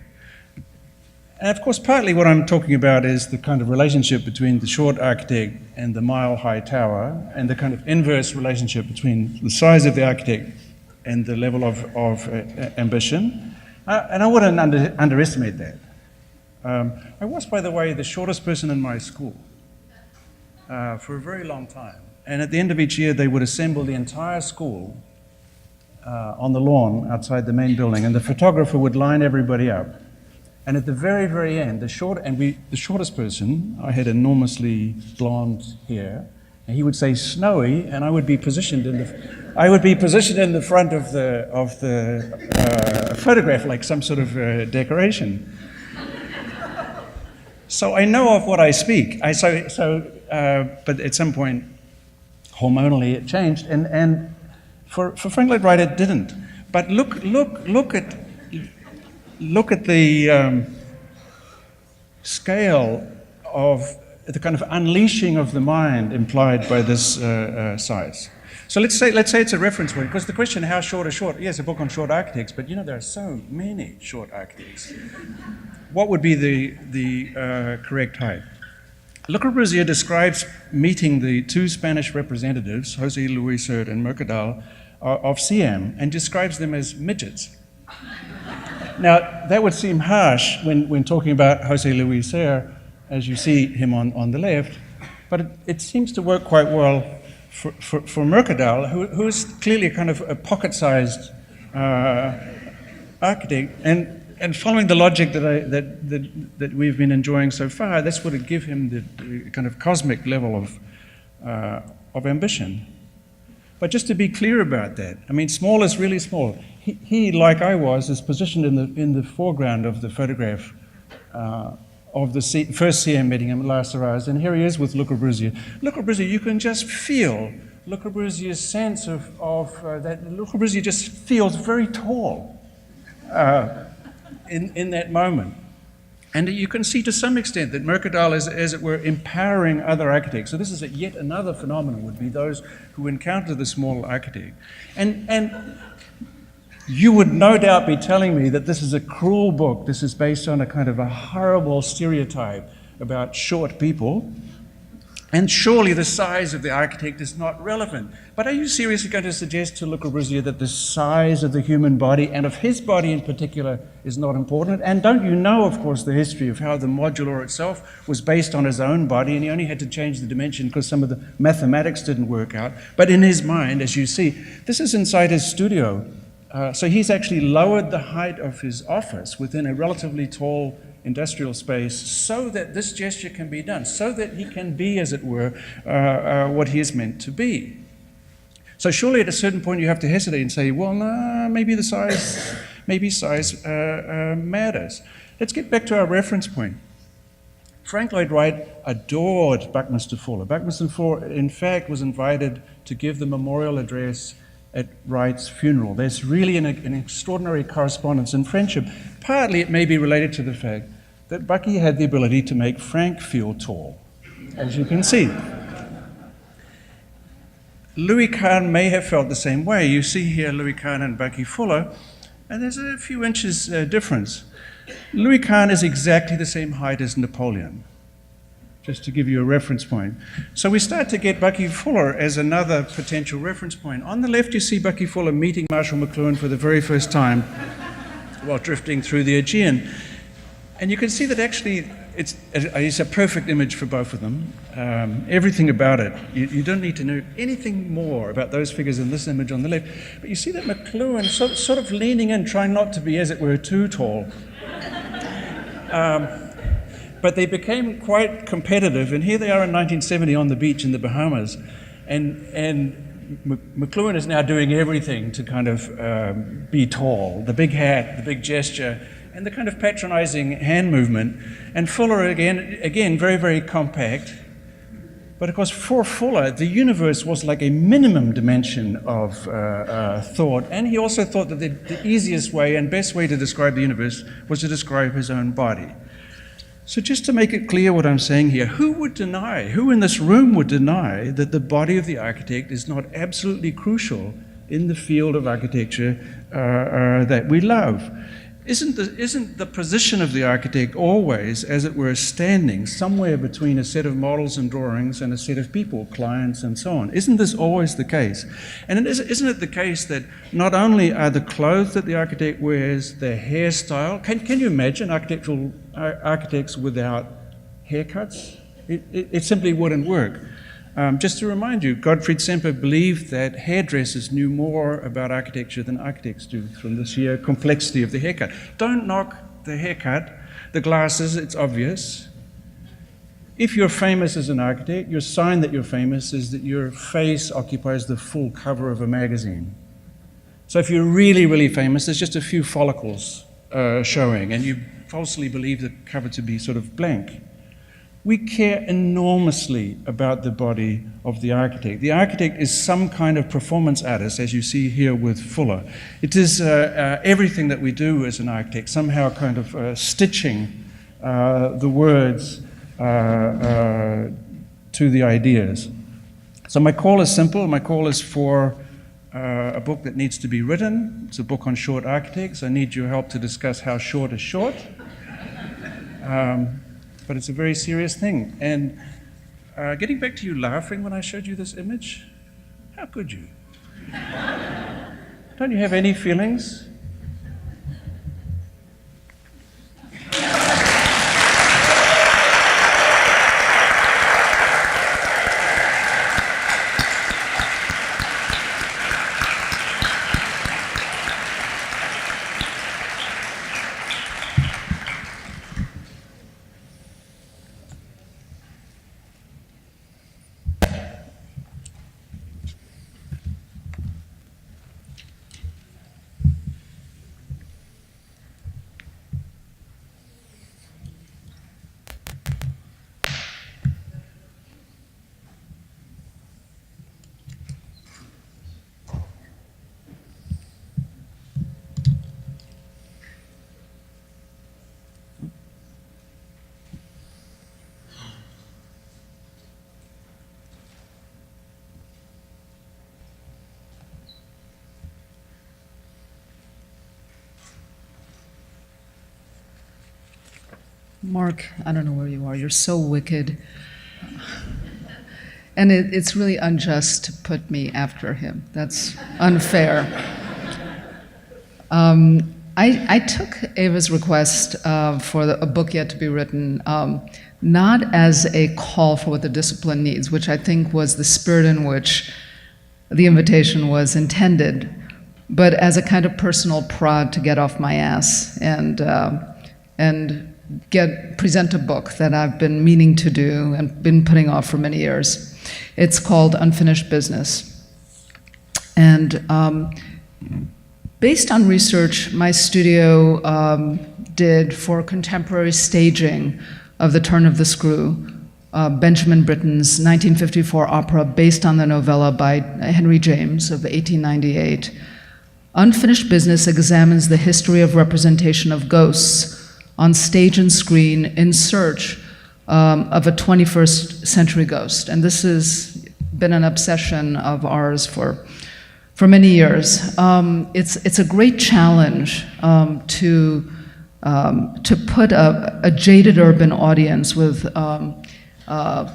And of course, partly what I'm talking about is the kind of relationship between the short architect and the mile-high tower, and the kind of inverse relationship between the size of the architect and the level of ambition. And I wouldn't underestimate that. I was, by the way, the shortest person in my school for a very long time. And at the end of each year, they would assemble the entire school on the lawn outside the main building, and the photographer would line everybody up. And at the very, very end, the shortest person, I had enormously blonde hair, and he would say "Snowy," and I would be positioned in the front of the photograph like some sort of decoration. So I know of what I speak. But at some point, hormonally it changed, and for Frank Lloyd Wright it didn't. But look at the scale of the kind of unleashing of the mind implied by this size. So let's say it's a reference point, because the question, how short is short? Yes, a book on short architects, but you know there are so many short architects. What would be the correct height? Le Corbusier describes meeting the two Spanish representatives, José Luis Sert and Mercadal, of Siam, and describes them as midgets. Now, that would seem harsh when talking about José Luis Sert, as you see him on the left, but it seems to work quite well for Mercadal, who is clearly kind of a pocket-sized architect, and following the logic that we've been enjoying so far, that's what would give him the kind of cosmic level of ambition. But just to be clear about that, I mean, small is really small. He, like I was, is positioned in the foreground of the photograph of the first CM meeting in La Saraz, and here he is with Le Corbusier. Le Corbusier, you can just feel Le Corbusier's sense of that. Le Corbusier just feels very tall in that moment. And you can see to some extent that Mercadal is, as it were, empowering other architects. So this is yet another phenomenon, would be those who encounter the small architect. And you would no doubt be telling me that this is a cruel book. This is based on a kind of a horrible stereotype about short people. And surely the size of the architect is not relevant. But are you seriously going to suggest to Le Corbusier that the size of the human body, and of his body in particular, is not important? And don't you know, of course, the history of how the modular itself was based on his own body, and he only had to change the dimension because some of the mathematics didn't work out. But in his mind, as you see, this is inside his studio. So he's actually lowered the height of his office within a relatively tall industrial space so that this gesture can be done, so that he can be, as it were, what he is meant to be. So surely at a certain point you have to hesitate and say, well, no, maybe size matters. Let's get back to our reference point. Frank Lloyd Wright adored Buckminster Fuller. Buckminster Fuller, in fact, was invited to give the memorial address at Wright's funeral. There's really an extraordinary correspondence and friendship. Partly it may be related to the fact that Bucky had the ability to make Frank feel tall, as you can see. Louis Kahn may have felt the same way. You see here Louis Kahn and Bucky Fuller, and there's a few inches difference. Louis Kahn is exactly the same height as Napoleon, just to give you a reference point. So we start to get Bucky Fuller as another potential reference point. On the left, you see Bucky Fuller meeting Marshall McLuhan for the very first time while drifting through the Aegean. And you can see that actually it's a perfect image for both of them. Everything about it. You don't need to know anything more about those figures in this image on the left. But you see that McLuhan sort of leaning in, trying not to be, as it were, too tall. But they became quite competitive, and here they are in 1970 on the beach in the Bahamas, and McLuhan is now doing everything to kind of be tall, the big hat, the big gesture, and the kind of patronizing hand movement. And Fuller, again, very, very compact. But of course, for Fuller, the universe was like a minimum dimension of thought, and he also thought that the easiest way and best way to describe the universe was to describe his own body. So just to make it clear what I'm saying here, who in this room would deny that the body of the architect is not absolutely crucial in the field of architecture that we love? Isn't the position of the architect always, as it were, standing somewhere between a set of models and drawings and a set of people, clients and so on? Isn't this always the case? And isn't it the case that not only are the clothes that the architect wears, their hairstyle, can you imagine architects without haircuts? It simply wouldn't work. Just to remind you, Gottfried Semper believed that hairdressers knew more about architecture than architects do from the sheer complexity of the haircut. Don't knock the haircut, the glasses, it's obvious. If you're famous as an architect, your sign that you're famous is that your face occupies the full cover of a magazine. So if you're really, really famous, there's just a few follicles showing, and you falsely believe the cover to be sort of blank. We care enormously about the body of the architect. The architect is some kind of performance artist, as you see here with Fuller. It is everything that we do as an architect, somehow kind of stitching the words to the ideas. So my call is simple. My call is for a book that needs to be written. It's a book on short architects. I need your help to discuss how short is short. But it's a very serious thing. And getting back to you laughing when I showed you this image, how could you? Don't you have any feelings? Mark, I don't know where you are. You're so wicked. And it's really unjust to put me after him. That's unfair. I took Eva's request for a book yet to be written, not as a call for what the discipline needs, which I think was the spirit in which the invitation was intended, but as a kind of personal prod to get off my ass and present a book that I've been meaning to do and been putting off for many years. It's called Unfinished Business. And based on research my studio did for contemporary staging of The Turn of the Screw, Benjamin Britten's 1954 opera based on the novella by Henry James of 1898, Unfinished Business examines the history of representation of ghosts on stage and screen in search of a 21st century ghost. And this has been an obsession of ours for many years. It's a great challenge to put a jaded urban audience with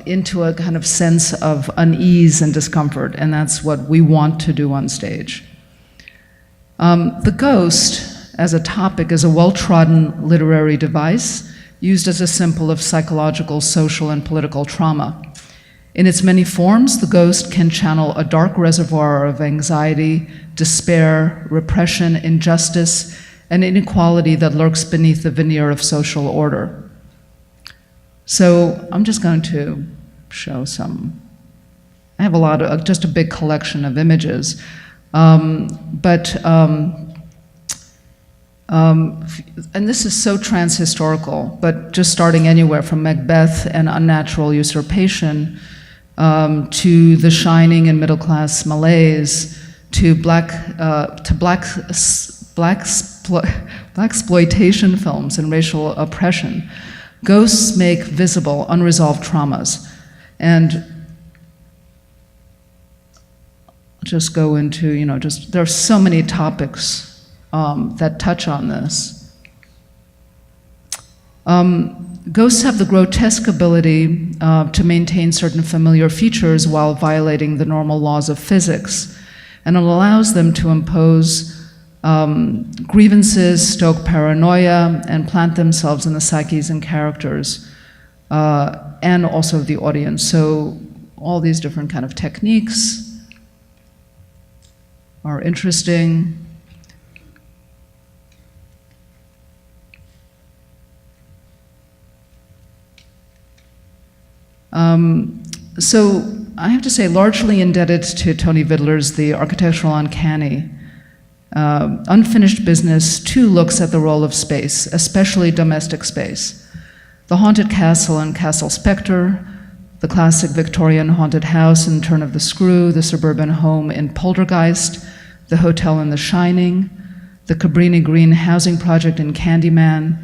into a kind of sense of unease and discomfort, and that's what we want to do on stage. The ghost, as a topic, is a well-trodden literary device used as a symbol of psychological, social, and political trauma. In its many forms, the ghost can channel a dark reservoir of anxiety, despair, repression, injustice, and inequality that lurks beneath the veneer of social order. So I'm just going to show some. I have just a big collection of images, and this is so trans-historical, but just starting anywhere from Macbeth and unnatural usurpation to The Shining and middle-class malaise to blaxploitation films and racial oppression. Ghosts make visible unresolved traumas. And just go into, there are so many topics that touch on this. Ghosts have the grotesque ability to maintain certain familiar features while violating the normal laws of physics, and it allows them to impose grievances, stoke paranoia, and plant themselves in the psyches and characters, and also the audience. So all these different kind of techniques are interesting. So I have to say, largely indebted to Tony Vidler's The Architectural Uncanny, Unfinished Business too looks at the role of space, especially domestic space. The Haunted Castle and Castle Spectre, the classic Victorian haunted house in Turn of the Screw, the suburban home in Poltergeist, the hotel in The Shining, the Cabrini Green housing project in Candyman.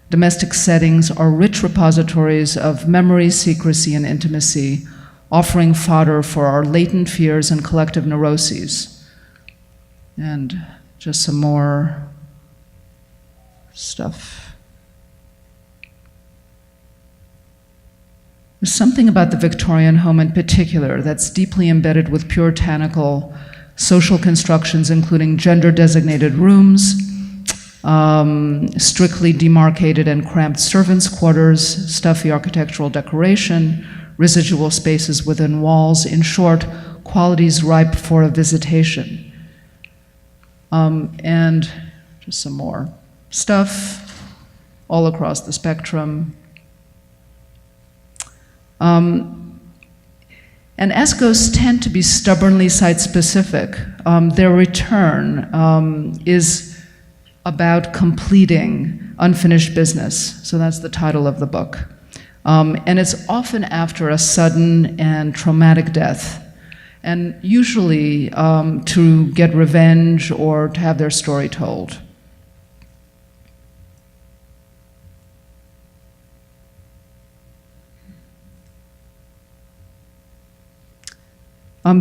Domestic settings are rich repositories of memory, secrecy, and intimacy, offering fodder for our latent fears and collective neuroses. And just some more stuff. There's something about the Victorian home in particular that's deeply embedded with puritanical social constructions, including gender-designated rooms, strictly demarcated and cramped servants' quarters, stuffy architectural decoration, residual spaces within walls, in short, qualities ripe for a visitation. And just some more stuff all across the spectrum. And as ghosts tend to be stubbornly site-specific, their return is about completing unfinished business. So that's the title of the book. And it's often after a sudden and traumatic death, and usually to get revenge or to have their story told.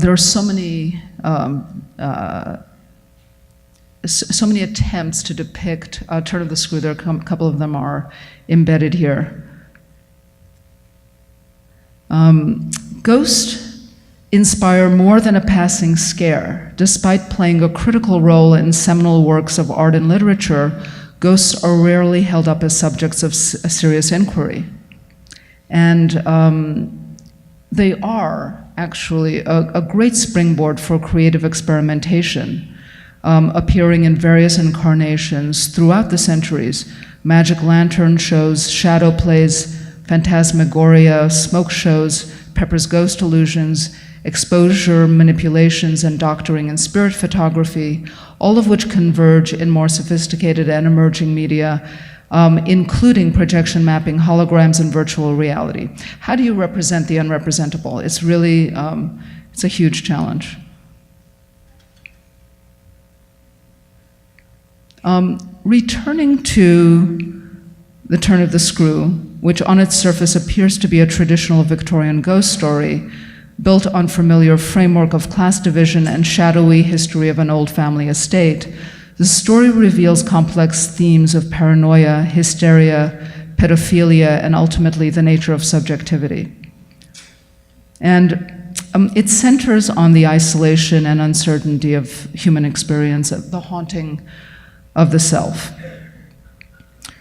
There are so many attempts to depict Turn of the Screw. There are a couple of them are embedded here. Ghosts inspire more than a passing scare. Despite playing a critical role in seminal works of art and literature, ghosts are rarely held up as subjects of a serious inquiry. And they are actually a great springboard for creative experimentation, appearing in various incarnations throughout the centuries. Magic lantern shows, shadow plays, phantasmagoria, smoke shows, Pepper's ghost illusions, exposure manipulations, and doctoring and spirit photography, all of which converge in more sophisticated and emerging media, including projection mapping, holograms, and virtual reality. How do you represent the unrepresentable? It's really, it's a huge challenge. Returning to the Turn of the Screw, which on its surface appears to be a traditional Victorian ghost story, built on familiar framework of class division and shadowy history of an old family estate, the story reveals complex themes of paranoia, hysteria, pedophilia, and ultimately the nature of subjectivity. And it centers on the isolation and uncertainty of human experience, of the haunting of the self.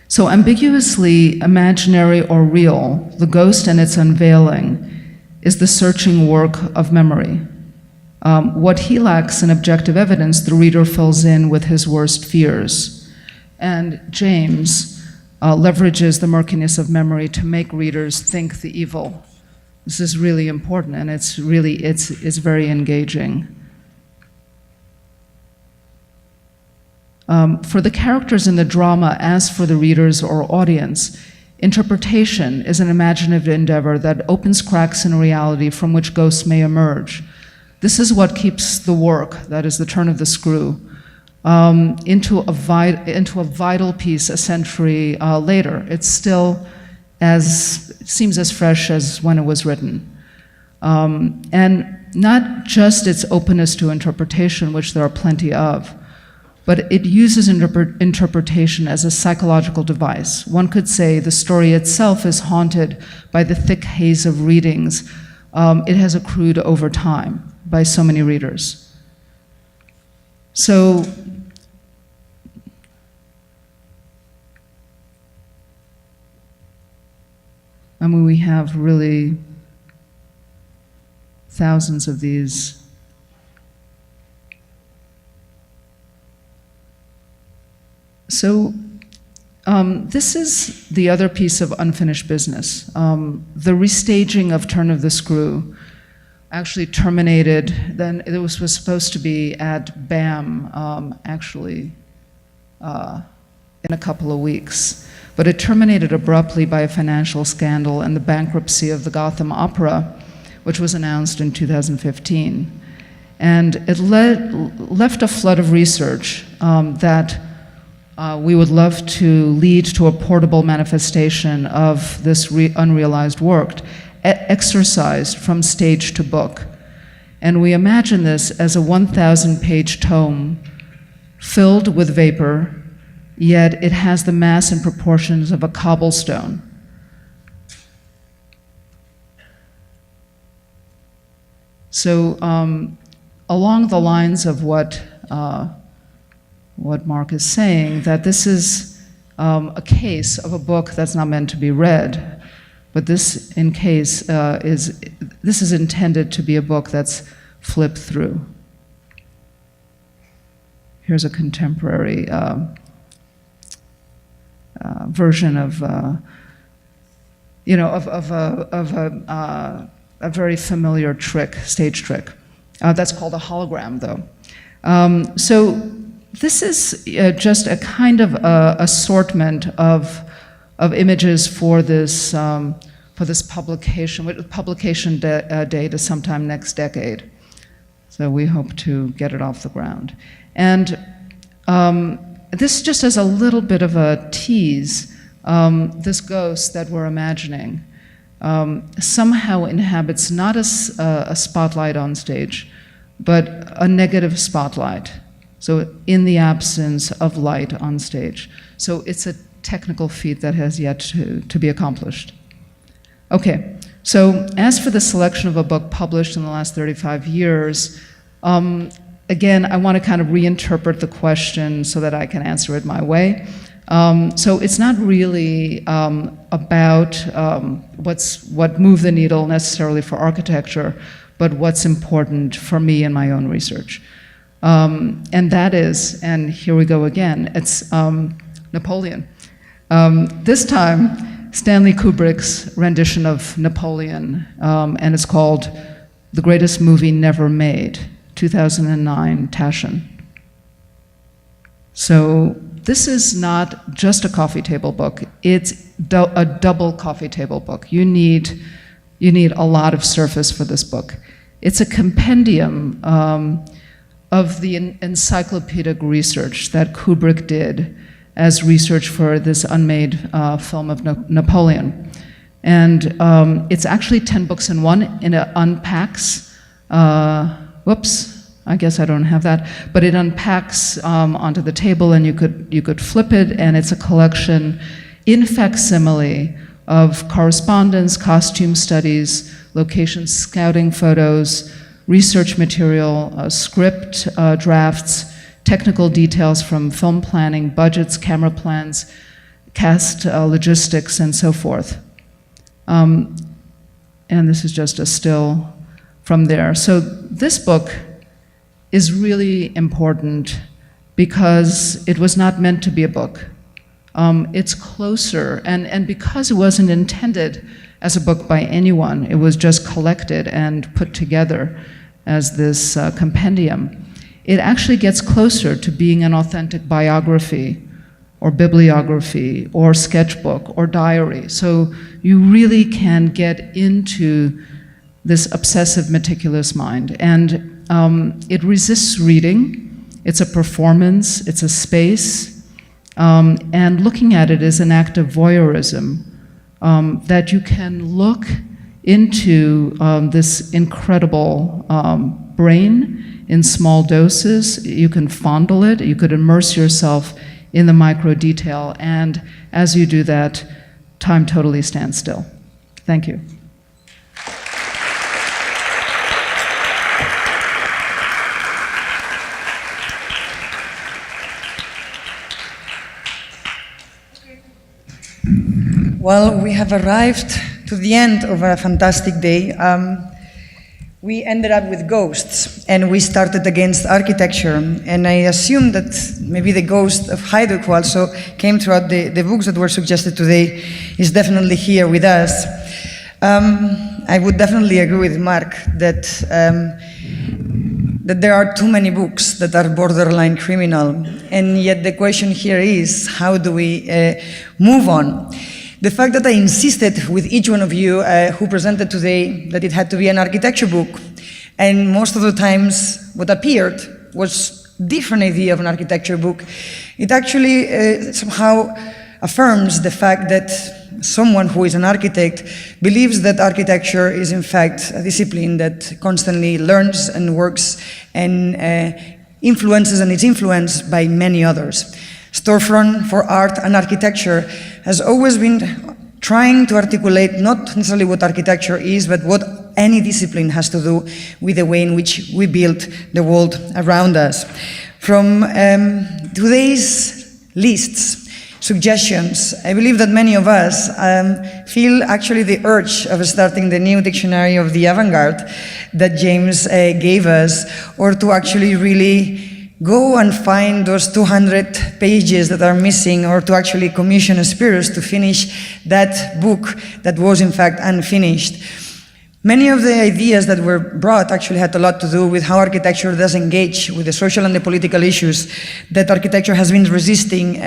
So ambiguously imaginary or real, the ghost and its unveiling is the searching work of memory. What he lacks in objective evidence, the reader fills in with his worst fears. And James leverages the murkiness of memory to make readers think the evil. This is really important, and it's very engaging. For the characters in the drama, as for the readers or audience, interpretation is an imaginative endeavor that opens cracks in reality from which ghosts may emerge. This is what keeps the work, that is the Turn of the Screw, into a vital piece a century later. It still seems as fresh as when it was written. And not just its openness to interpretation, which there are plenty of, but it uses interpretation as a psychological device. One could say the story itself is haunted by the thick haze of readings it has accrued over time by so many readers. So, I mean, we have really thousands of these. So, this is the other piece of unfinished business. The restaging of Turn of the Screw actually terminated, then it was supposed to be at BAM, in a couple of weeks. but it terminated abruptly by a financial scandal and the bankruptcy of the Gotham Opera, which was announced in 2015. And it left a flood of research that we would love to lead to a portable manifestation of this unrealized work, exercised from stage to book. And we imagine this as a 1,000-page tome filled with vapor, yet it has the mass and proportions of a cobblestone. So along the lines of what Mark is saying, that this is a case of a book that's not meant to be read, but this is intended to be a book that's flipped through. Here's a contemporary version of a very familiar trick, stage trick. That's called a hologram, though. So this is just a kind of assortment of images for this publication. Publication date is sometime next decade. So we hope to get it off the ground. And this just as a little bit of a tease, this ghost that we're imagining somehow inhabits not a spotlight on stage, but a negative spotlight. So in the absence of light on stage. So it's a technical feat that has yet to be accomplished. Okay, so as for the selection of a book published in the last 35 years, again, I want to kind of reinterpret the question so that I can answer it my way. So it's not really about what moved the needle necessarily for architecture, but what's important for me in my own research. And that is, and here we go again, it's Napoleon. This time, Stanley Kubrick's rendition of Napoleon, and it's called The Greatest Movie Never Made, 2009, Taschen. So this is not just a coffee table book, it's a double coffee table book. You need a lot of surface for this book. It's a compendium of the encyclopedic research that Kubrick did as research for this unmade film of Napoleon. And it's actually 10 books in one, and it unpacks, whoops, I guess I don't have that, but it unpacks onto the table, and you could flip it, and it's a collection in facsimile of correspondence, costume studies, location scouting photos, research material, script drafts, technical details from film planning, budgets, camera plans, cast logistics, and so forth. And this is just a still from there. So this book is really important because it was not meant to be a book. It's closer, and because it wasn't intended as a book by anyone, it was just collected and put together as this compendium. It actually gets closer to being an authentic biography or bibliography or sketchbook or diary. So you really can get into this obsessive, meticulous mind. And it resists reading. It's a performance, it's a space, and looking at it is an act of voyeurism, that you can look into this incredible brain in small doses. You can fondle it, you could immerse yourself in the micro detail, and as you do that, time totally stands still. Thank you. Well, we have arrived to the end of a fantastic day. We ended up with ghosts, and we started against architecture. And I assume that maybe the ghost of Hajduk, who also came throughout the books that were suggested today, is definitely here with us. I would definitely agree with Mark that that there are too many books that are borderline criminal, and yet the question here is, how do we move on? The fact that I insisted with each one of you who presented today that it had to be an architecture book, and most of the times what appeared was different idea of an architecture book, it actually somehow affirms the fact that someone who is an architect believes that architecture is in fact a discipline that constantly learns and works and influences and is influenced by many others. Storefront for Art and Architecture has always been trying to articulate not necessarily what architecture is, but what any discipline has to do with the way in which we build the world around us. From today's lists, suggestions, I believe that many of us feel actually the urge of starting the new dictionary of the avant-garde that James gave us, or to actually really go and find those 200 pages that are missing, or to actually commission Spyros to finish that book that was in fact unfinished. Many of the ideas that were brought actually had a lot to do with how architecture does engage with the social and the political issues that architecture has been resisting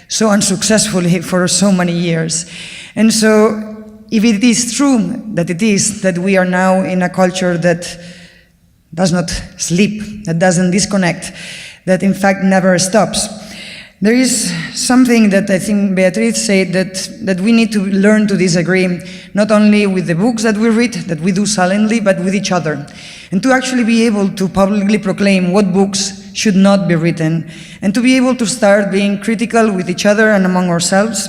so unsuccessfully for so many years. And so, if it is true that we are now in a culture that does not sleep, that doesn't disconnect, that in fact never stops, there is something that I think Beatriz said, that we need to learn to disagree, not only with the books that we read, that we do silently, but with each other. And to actually be able to publicly proclaim what books should not be written, and to be able to start being critical with each other and among ourselves,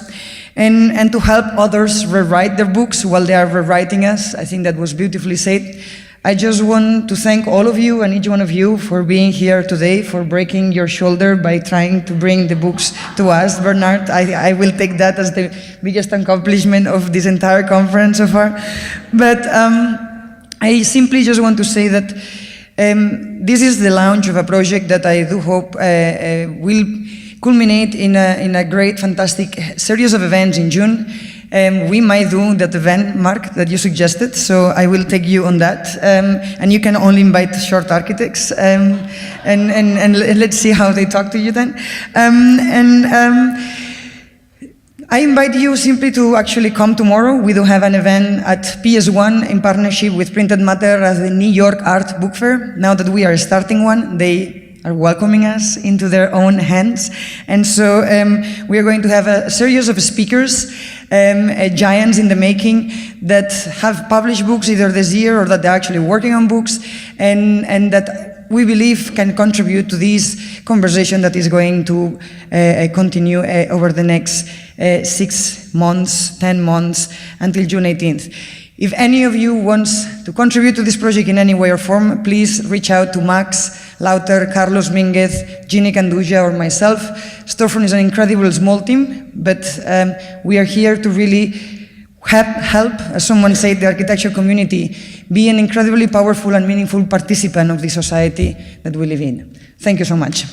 and to help others rewrite their books while they are rewriting us. I think that was beautifully said. I just want to thank all of you and each one of you for being here today, for breaking your shoulder by trying to bring the books to us. Bernard, I will take that as the biggest accomplishment of this entire conference so far. But I simply just want to say that this is the launch of a project that I do hope will culminate in a great, fantastic series of events in June. We might do that event, Mark, that you suggested, so I will take you on that. And you can only invite short architects, and let's see how they talk to you then. I invite you simply to actually come tomorrow. We do have an event at PS1 in partnership with Printed Matter as the New York Art Book Fair. Now that we are starting one, they are welcoming us into their own hands. And so we are going to have a series of speakers, giants in the making, that have published books either this year or that they're actually working on books, and that we believe can contribute to this conversation that is going to continue over the next 6 months, 10 months, until June 18th. If any of you wants to contribute to this project in any way or form, please reach out to Max Lauter, Carlos Minguez, Ginny Canduja, or myself. Storefront is an incredible small team, but we are here to really help, as someone said, the architecture community be an incredibly powerful and meaningful participant of the society that we live in. Thank you so much.